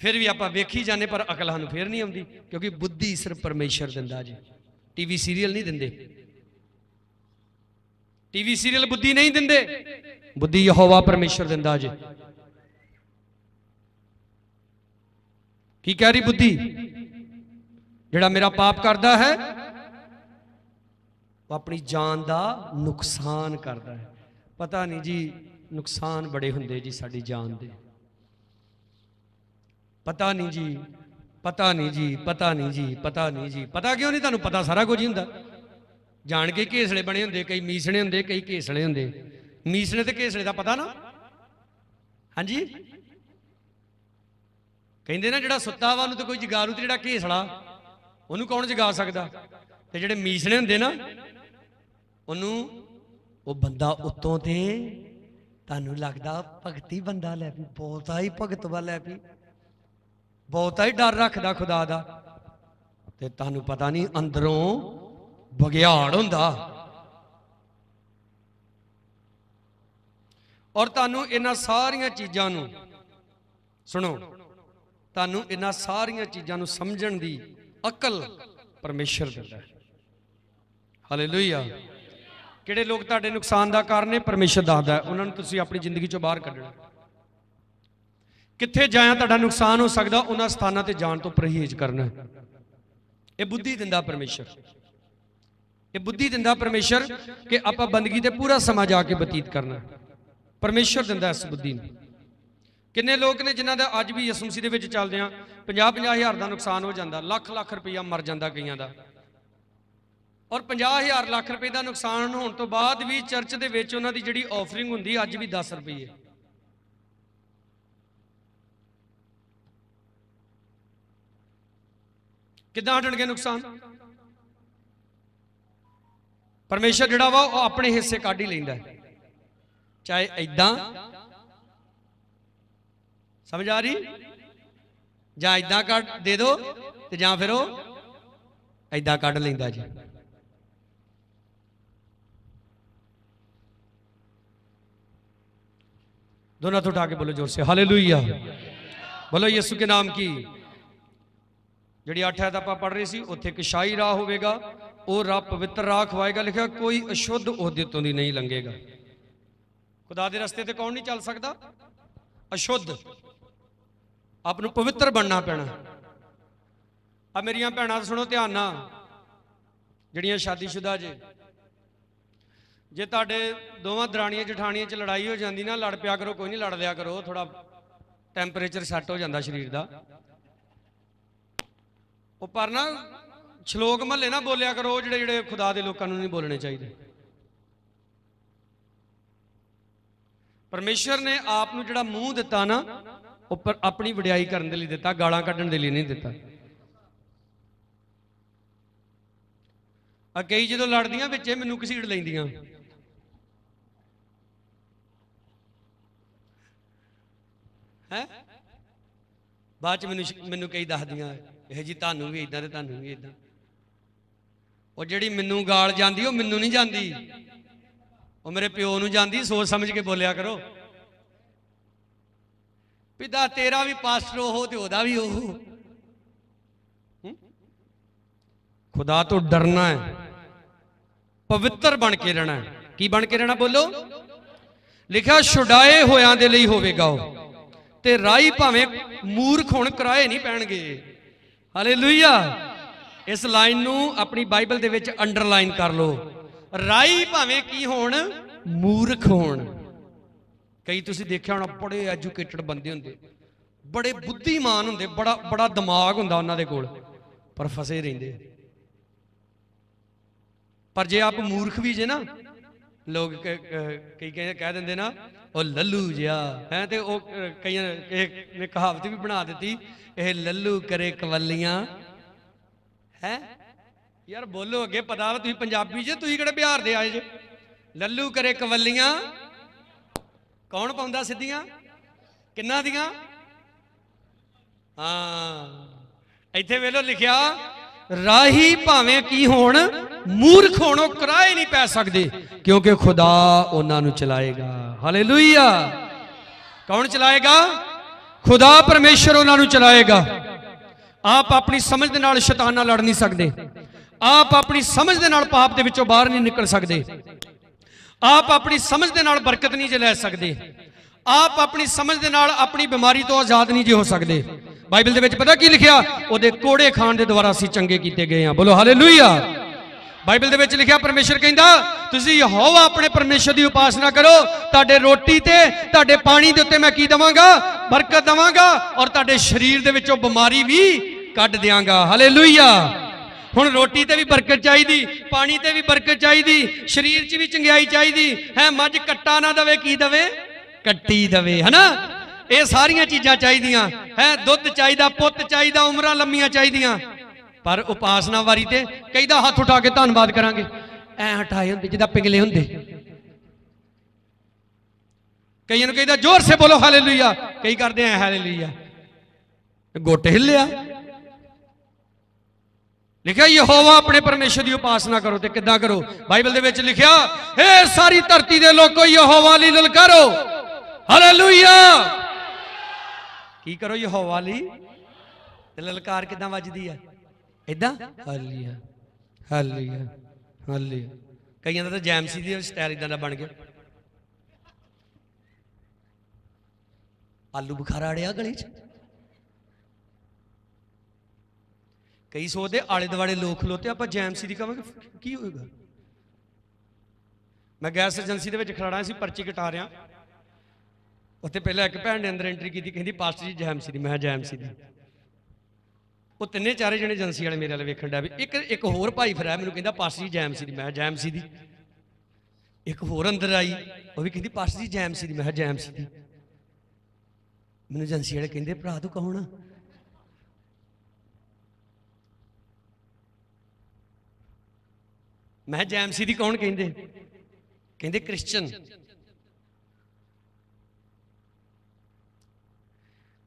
फिर भी आप वेखी जाने पर अकल सानूं फिर नहीं आउंदी, क्योंकि बुद्धि सिर्फ परमेश्वर दिंदा जी, टीवी सीरियल नहीं दिंदे। टीवी सीरियल बुद्धि नहीं दिंदे, बुद्धि यहोवा परमेश्वर दिंदा जी। की कह रही बुद्धि? जिहड़ा मेरा पाप करदा है वो अपनी जान का नुकसान करता है। पता नहीं जी, नुकसान बड़े हुंदे जी साडी जान दे। पता नहीं जी, पता नहीं जी, पता नहीं जी, पता नहीं जी। पता क्यों नहीं? तुहानूं पता सारा कुछ ही हुंदा। जान के घेसले बने होंदे, कई मीसणे होंदे, कई घेसले होंदे। मीसणे ते घेसले दा पता ना? हाँ जी, कहंदे ना जिहड़ा सुत्ता वा उहनूं ते कोई जगारू, ते जिहड़ा घेसला उहनूं कौन जगा सकदा? ते जिहड़े मीसणे हुंदे ना उहनूं वो बंदा उत्तों ते तुहानूं लगदा भगती बंदा लै पई, बहुता ही भगत वा लै पई, बहुता ही डर रखदा खुदा दा, ते तुहानूं पता नहीं अंदरों बगियाड़ हुंदा। और तुहानूं इन्हां सारियां चीज़ां नूं सुनो, तुहानूं इन्हां सारियां चीज़ां नूं समझण दी अकल परमेश्वर दिंदा है। हालेलुया। किहड़े लोग तुहाडे नुकसान दा कारण है परमेश्वर दसदा है, उन्हां नूं तुसीं अपनी जिंदगी चों बाहर कढणा। कित्थे जाया तुहाडा नुकसान हो सकदा, उन्हां स्थानां ते जाण तो परहेज करना। ये बुद्धि दिंदा परमेश्वर, ये बुद्धि दिंदा परमेश्वर कि आपां बंदगी ते पूरा समा जाके बतीत करना। परमेश्वर दिंदा इस बुद्धि नूं। किन्ने लोग ने जिन्हां दा अज भी यसु मसीह दे विच चलदियां 50-50 हज़ार का नुकसान हो जाता, लाख रुपया मर जाता कईयां दा। और 50,000 लाख रुपए का नुकसान होने तो बाद भी चर्च दे विच उन्हां दी जिहड़ी ऑफरिंग हुंदी अज भी 10 रुपये। किद्दां हटणगे नुकसान? परमेश्वर जिहड़ा वा वो अपने हिस्से कढ ही लैंदा है, चाहे ऐदां। समझ आ रही? ਜਾਂ ਇਦਾਂ ਕੱਢ ਦੇ दो ਤੇ ਜਾਂ ਫਿਰ ਉਹ ਇਦਾਂ ਕੱਢ ਲੈਂਦਾ जी। दोनों हाथ उठा के बोलो जोर से हालेलुया। बोलो यीशु के नाम की। जी 8 आयत आप पढ़ रहे सी उत्थे एक शाही राह होगा, वो राह पवित्र राह खवाएगा। लिखा कोई अशुद्ध ओहदे तो नहीं लंघेगा। खुदा के रस्ते ते कौन नहीं चल सकता? अशुद्ध। आपनू पवित्र बनना पैना। अब मेरिया भैणां सुनो ध्यान नाल, जिहड़ियां शादीशुदा जे, जे तुहाडे दोवां दराणियां जठाणियां च लड़ाई हो जाती ना, लड़ पिया करो, कोई नहीं लड़ लिया करो, थोड़ा टैंपरेचर सैट हो जाता शरीर का। वो पर ना श्लोक महल्ले ना बोलिया करो, जिहड़े जिहड़े खुदा दे लोकां नूं नहीं बोलने चाहिए। परमेश्वर ने आप नूं जिहड़ा मूँह दिता ना, उपर अपनी वडियाई करने के लिए दिता, गालां कड्ढण दे लिए नहीं दिता। कई जो लड़दियां विच मैनू घसीड़ लैंदियां, है बाद मैनू कई दसदियां यह जी तुहानू भी इदां ते तुहानू भी इदां। वो जिहड़ी मैनू गाल जांदी वो मैनू नहीं जांदी, वो मेरे प्यो नूं जांदी। सोच समझ के बोलिया करो। पिता तेरा भी पास्टर हो ते ओदा भी हो। खुदा तो डरना है, पवित्र बन के रहना है। की बन के रहना बोलो? लिखा छुड़ाए होयां दे लई होवेगा ते राही भावें मूर्ख होण कराए नहीं पैणगे। हालेलुया। इस लाइन नू अपनी बाइबल दे विच अंडरलाइन कर लो। राही भावें की होण, मूर्ख होण। कई तुसीं देखिया होना बड़े एजुकेटेड बंदे हुंदे, बड़े बुद्धिमान हुंदे, बड़ा बड़ा दिमाग हुंदा उन्हां दे कोल, पर फसे रहिंदे। पर जे आप मूर्ख भी जे ना, लोग कई कह देंगे ना वो लल्लू जिहा है, तो वो कई ने कहावत भी बना दी, ये लल्लू करे कवलियां है। यार बोलो अगे पता तुम पंजाबी जे, तुम किहड़े बिहार दे आए जे। लल्लू करे कवलियां कौन पाउंदा सिद्धियां? किन्ना दियां? हाँ इत्थे वेलो लिखिया राही भावें की होण, मूर्ख होण, कराए नहीं पै सकते, क्योंकि खुदा उन्हां नूं चलाएगा। हालेलुया। कौन चलाएगा? खुदा परमेश्वर उन्हां नूं चलाएगा। आप अपनी समझ दे नाल शैतान नाल लड़ नहीं सकते। आप अपनी समझ दे नाल पाप दे विचों बाहर नहीं निकल सकते। आप अपनी समझ दे नाल बरकत नहीं जे लै सकते। आप अपनी समझ दे नाल अपनी बीमारी तो आजाद नहीं जे हो सकते। बाइबल दे विच पता की लिखिया? ओदे कोड़े खाण दे द्वारा असीं चंगे कीते गए हां। बोलो हालेलुया। बाइबल दे विच लिखिया परमेश्वर कहंदा तुसीं यहोवा अपने परमेश्वर दी उपासना करो, तुहाडे रोटी ते तुहाडे पानी दे उत्ते मैं की देवांगा? बरकत देवांगा, और तुहाडे शरीर दे विचों बीमारी भी कढ देवांगा। हालेलुया। हुण रोटी ते भी बरकत चाहिदी, पानी ते भी बरकत चाहिदी, शरीर च भी चंगियाई चाहिदी है। मझ कट्टा ना दवे, की दवे? कट्टी दवे, है ना। ये सारियां चीजां चाहिदियां है। दुध चाहिदा, पुत्त चाहिदा, उमरां लम्मियां चाहिदियां। पर उपासना वारी ते कई दा हाथ उठा के धन्नवाद करांगे, ऐ हटाए हुंदे जिदा पिघले हुंदे। कई नूं कहीदा जोर से बोलो हालेलुया, कई करदे हैं हालेलुया, गोटे हिलिया। लिखा यहोवा अपने परमेश्वर की उपासना करो। ते किदां करो? बाइबल दे विच लिखिया ए सारी धरती दे लोको यहोवा लई ललकारो। हालेलुया। की करो? यहोवा लई। ते ललकार किदां वजदी है? इदां हालेलुया हालेलुया हालेलुया। कईयां दा तां जैमसी दी स्टाइल इदां दा बन गया। आलू बुखारा अड़िया गले च। कई सोचते आले दुआले लोग खलोते, आप जैमसी की कहांगे की होएगा। मैं गैस एजेंसी के खड़ा सी, पर्ची कटा रहा, उत्थे पहले एक भैन ने अंदर एंट्री की, कहती पास्टर जी जैमसी की। मैं जैमसी की। वो तिन्ने चारे जने एजेंसी वाले मेरे वाले वेखण डे। एक होर भाई फिर आया, मैनूं कहंदा पास्टर जी जैमसी की। मैं जैमसी की। एक होर अंदर आई, वो भी कहती पास्टर जी जैमसी की। मैं जैमसी की। मैनूं एजेंसी वाले कहंदे भरा तू कौन? मैं जैमसी दी कौन? कहंदे कहंदे क्रिश्चियन।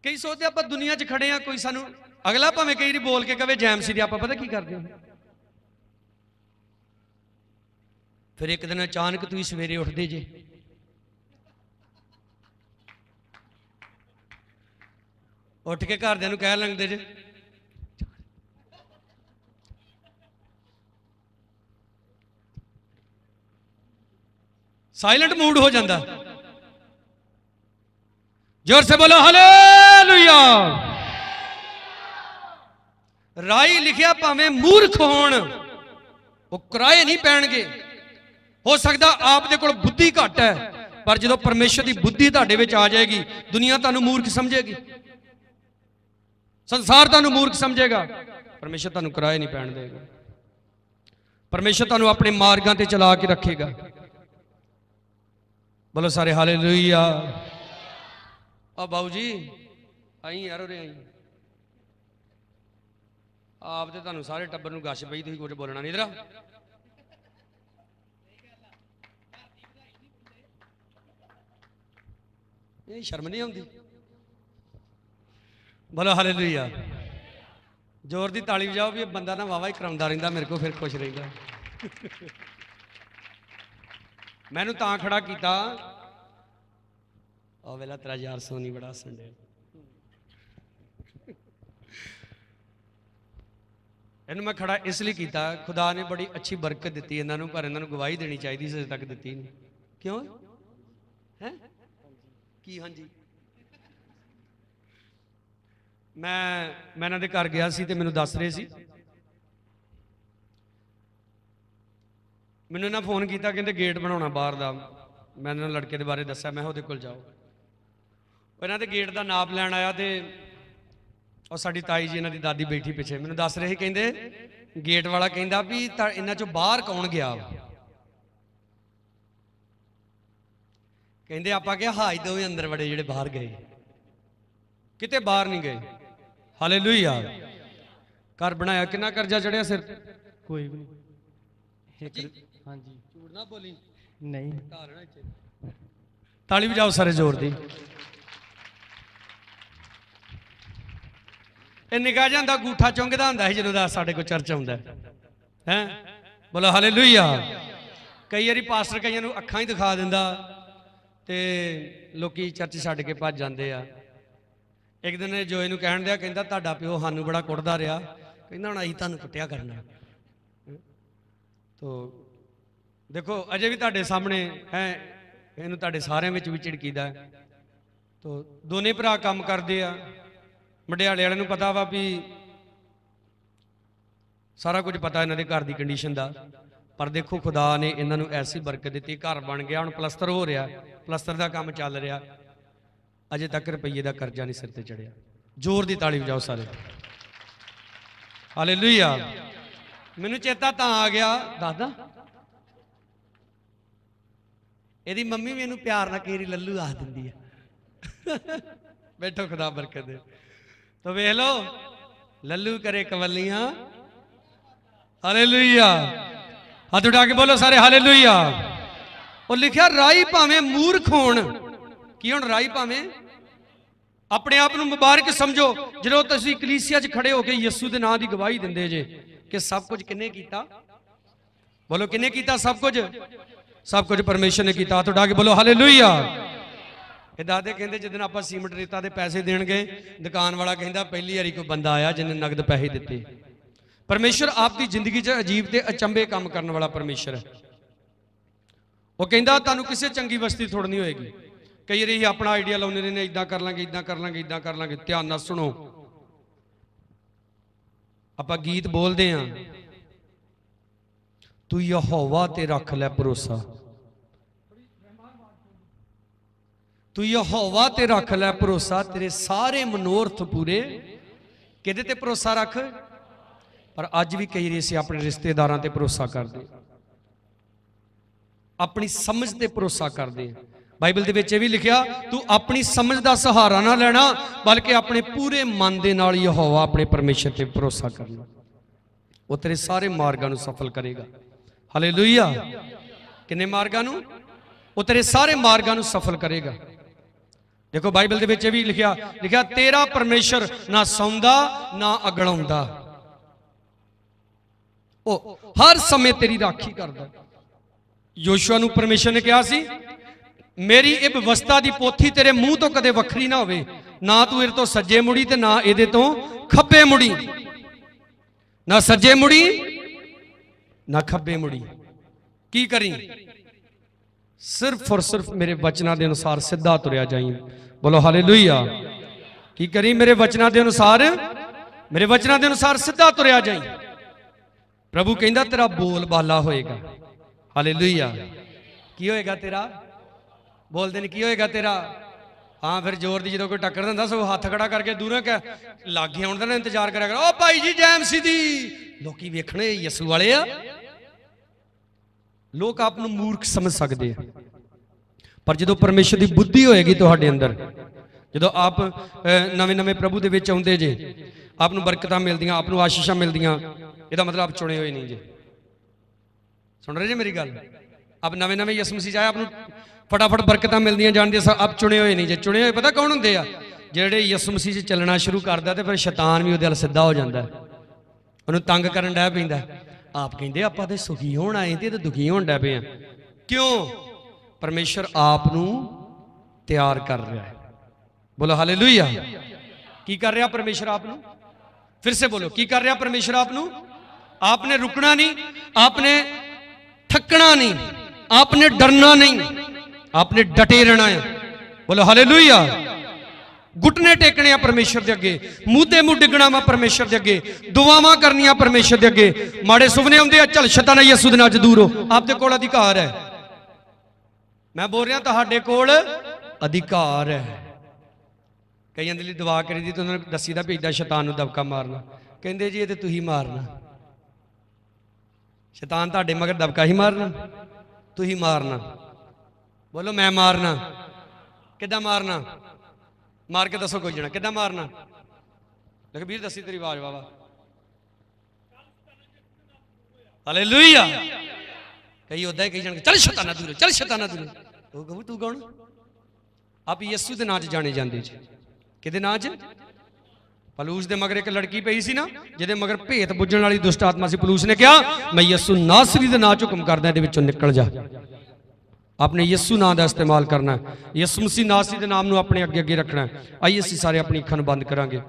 कई सोचते आप दुनिया च खड़े हैं, कोई सानू अगला भावें कई बार बोल के कहे जैमसी दी, आप पता की करते हैं, फिर एक दिन अचानक तुम सवेरे उठते जे, उठ के घरदियां नूं कह लंघदे जे साइलेंट मूड हो जाता। जोर से बोलो हालेलुया। राई लिखिया भावें मूर्ख होण वो किराए नहीं पैणगे। हो सकता आप दे कोल बुद्धि घट है, पर जो परमेश्वर की बुद्धि तुहाडे विच आ जाएगी, दुनिया तुहानूं मूर्ख समझेगी, संसार तुहानूं मूर्ख समझेगा, परमेश्वर तुहानूं किराए नहीं पैण देगा। परमेश्वर तुहानूं अपने मार्गां ते चला के रखेगा। बोलो सारे हालेलुया। आ बाबू जी आई यार उरे आई, आप तो तुहानूं सारे टब्बर नूं गश पई, तुसीं कुछ बोलना नहीं। इधर ये शर्म नहीं आउंदी। बोलो हालेलुया। जोर दी ताली बजाओ भी बंदा ना वावा ही कराउंदा रहिंदा मेरे को, फिर खुश रहिंदा। मैनू तां खड़ा किया, और वेला तेरा यार सोनी बड़ा संडे, इन्हूं मैं खड़ा इसलिए किया, खुदा ने बड़ी अच्छी बरकत दी इन्हों, पर इन्हों गवाही देनी चाहिए सी, अजे तक दी नहीं। क्यों है की? हाँ जी, मैं इन्होंने घर गया सी ते मैनूं दस रहे सी, मैनूं इन्हें फोन किया, कहते गेट बनाना बाहर का। मैं इन्होंने लड़के के बारे दसा, मैं उहदे कोल जाओ। इन्हों के गेट का नाप लैन आया, तो और साड़ी ताई जी इन्हों की दादी बैठी पिछे, मैनूं दस रहे कहते गेट वाला कहता भी इन्हों चों बाहर कौन गया? कहते आपां क्या हाज दो अंदर बड़े जिहड़े बाहर गए, किते बाहर नहीं गए। हालेलुया। घर बनाया, कितना कर्जा चढ़िया सिर? कोई भी नहीं। हाँ जी, झूठ ना बोली। नहीं। ताली बजाओ सारे जोर दी। निकाह जांदा अंगूठा चुंगदा हुंदा है जदों दा साडे कोल चर्च आउंदा है। बोलो हालेलुया। कई बारी पास्टर कईयां नूं अखां ही दिखा दिंदा ते लोकी चर्च छड्ड के भज जांदे आ। एक दिन जोए नूं कहण दिया, कहंदा तुहाडा प्यो सानूं बड़ा कुटदा रहा, कहंदा हुण असीं तुहानूं कुट्टिया करना। तो देखो अजे भी तुहाडे सामने है, इहनूं तुहाडे सारिਆਂ ਵਿੱਚ ਵੀ ਝਿੜਕੀਦਾ है। तो दोने भरा काम करते आ, मडियाले वाले पता वा भी सारा कुछ पता इन्हों के घर की कंडीशन का, पर देखो खुदा ने इन्हों ऐसी बरकत दी, घर बन गया, हुण पलस्तर हो रहा, पलस्तर का काम चल रहा, अजे तक रुपये का कर्जा नहीं सिर ते चढ़िया। जोर की ताली बजाओ सारे। हालेलुया। मैनू चेता तां आ गया, दादा यदि मम्मी मैनू प्यार ना कई लल्लू आख दिंदी है। बैठो खुदा बरकत दे। तो वेख लो लल्लू करे कवलियां। हालेलुया। हाथ उठा के बोलो सारे हालेलुया। और लिखा राई भावें मूर्ख होण, की हुण राई भावें अपने आप नूं मुबारक समझो। जो तुसीं कलीसिया च खड़े होके यीशु दे नाम की गवाही दिंदे जे कि सब कुछ किन्ने कीता? बोलो किन्ने कीता? सब कुछ, सब कुछ परमेश्वर ने किया। हाथ उठा के बोलो हालेलुया। दादे कहते जिस आप सीमेंट रेता के पैसे देन गए, दुकान वाला कहता पहली बारी कोई बंदा आया जिन्हें नगद पैसे दिते। परमेश्वर आपकी जिंदगी च अजीब ते अचंभे काम करने वाला परमेश्वर है। वो कहता तुहानूं किसी चंगी बस्ती थोड़नी होएगी। कई बार अपना आइडिया लाने रहने, इदा कर लांगे, इदा कर लांगे, इदा कर लांगे। ध्यान नाल सुनो, आप गीत बोलते हैं, तू यहोवा ते रख लै भरोसा, तू यहोवा ते रख लै भरोसा, तेरे सारे मनोरथ पूरे। किहदे ते भरोसा रख? पर अज भी कई बार अपने रिश्तेदारां ते भरोसा करते, अपनी समझ ते भरोसा करते। बाइबल दे विच भी लिखिया, तू अपनी समझ का सहारा ना लेना, बल्कि अपने पूरे मन दे नाल यहोवा अपने परमेश्वर ते भरोसा करना। वो तेरे सारे मार्गां नूं सफल करेगा। हालेलुया। किन्ने मार्गां नूं? वो तेरे सारे मार्गां नूं सफल करेगा। देखो बाइबल दे विच भी लिखिया लिखिया तेरा परमेश्वर ना सौंदा ना अगड़ाउंदा, ओ हर समय तेरी राखी करदा। योशुआ नूं परमेश्वर ने कहा सी मेरी इह व्यवस्था दी पोथी तेरे मुंह तो कदे वखरी ना होवे, ना तू इहदे तो सज्जे मुड़ी ते ना इहदे तो खब्बे मुड़ी, ना सज्जे मुड़ी ना खब्बे मुड़ी। की करी? सिर्फ और सिर्फ मेरे वचना के अनुसार सीधा तुरया जाई। बोलो हालेलुया। की करी? मेरे वचना के अनुसार, मेरे वचना के अनुसार सीधा तुरया जाई। प्रभु कहंदा तेरा बोल बाला होएगा। हालेलुया। की होएगा तेरा? बोल देन की होएगा तेरा? हाँ फिर जोर दी जो कोई टक्कर दिंदा सो हाथ खड़ा करके दूर कह लागे आउण दा इंतजार करा कर। ओ भाई जी जैम सीधी लोकी वेखणे यसू वाले आ। लोग आप मूर्ख समझ सकते हैं, पर जो परमेश्वर की बुद्धि होएगी तुहाडे अंदर, जो आप नवे नवे प्रभु दे विच आउंदे जे, आपनूं बरकतां मिलदियां, आपनूं आशीषां मिलदियां, इहदा मतलब आप चुने हुए नहीं जे। सुन रहे जे मेरी गल? आप नवे नवे यसू मसीह आए, आपनूं फटाफट बरकतां मिलदियां जाणदियां, आप चुने हुए नहीं जे। चुने हुए पता कौन हुंदे आ? जिहड़े यसू मसीह च चलना शुरू करदा ते फिर शैतान भी उहदे अल सिद्धा हो जांदा, उहनूं तंग करन लग पैंदा। आप कहते आप तो सुखी होण आए थे तो दुखी होण लग पे। क्यों? परमेश्वर आपनूं तैयार कर रहा है। बोलो हालेलुया। की कर रहा परमेश्वर आपनूं? फिर से बोलो की कर रहा परमेश्वर आपनूं? आपने रुकना नहीं, आपने थकना नहीं, आपने डरना नहीं, आपने डटे रहना है। बोलो हालेलुया। घुटने टेकने परमेश्वर के अगे, मुंह मुंह डिगना वा परमेश्वर के अगे, दुआवां करनियां परमेश्वर के अगे। माड़े सुपने आउंदे आ, चल शैतान यसू दे नाम च दूर हो। आपदे कोल अधिकार है। मैं बोल रहा तुहाडे कोल अधिकार है। कईयां दे लई दुआ करी दी तो उन्होंने दसी दा भेजदा शैतान नूं दबका मारना, कहंदे जी ये ते तुही मारना। शैतान तुहाडे मगर दबका ही मारना, तुही मारना। बोलो मैं मारना। किदां मारना? मार के दसो कोई जना किदां मारना? लखबीर दसी तेरी आवाज बाबा। हालेलुया। कई उदा ही कई जन चल शैताना दूर, चल शैताना दूर। तू कहू तू कौन? आप यीशु दे नाम च जाने जांदे जी। किहदे नाम च? पलूस दे मगर एक लड़की पई सी ना, जिहदे मगर भेत बुझण वाली दुष्ट आत्मा सी। पलूस ने कहा मैं यीशु नासरी दे नाम च हुक्म करदा इहदे विचों निकल जा। आपने यीशु नाम का इस्तेमाल करना है। यीशु मसीह नासरी के नाम को अपने अगे अगे रखना है। आइए असीं सारे अपनी अखां नूं बंद करांगे।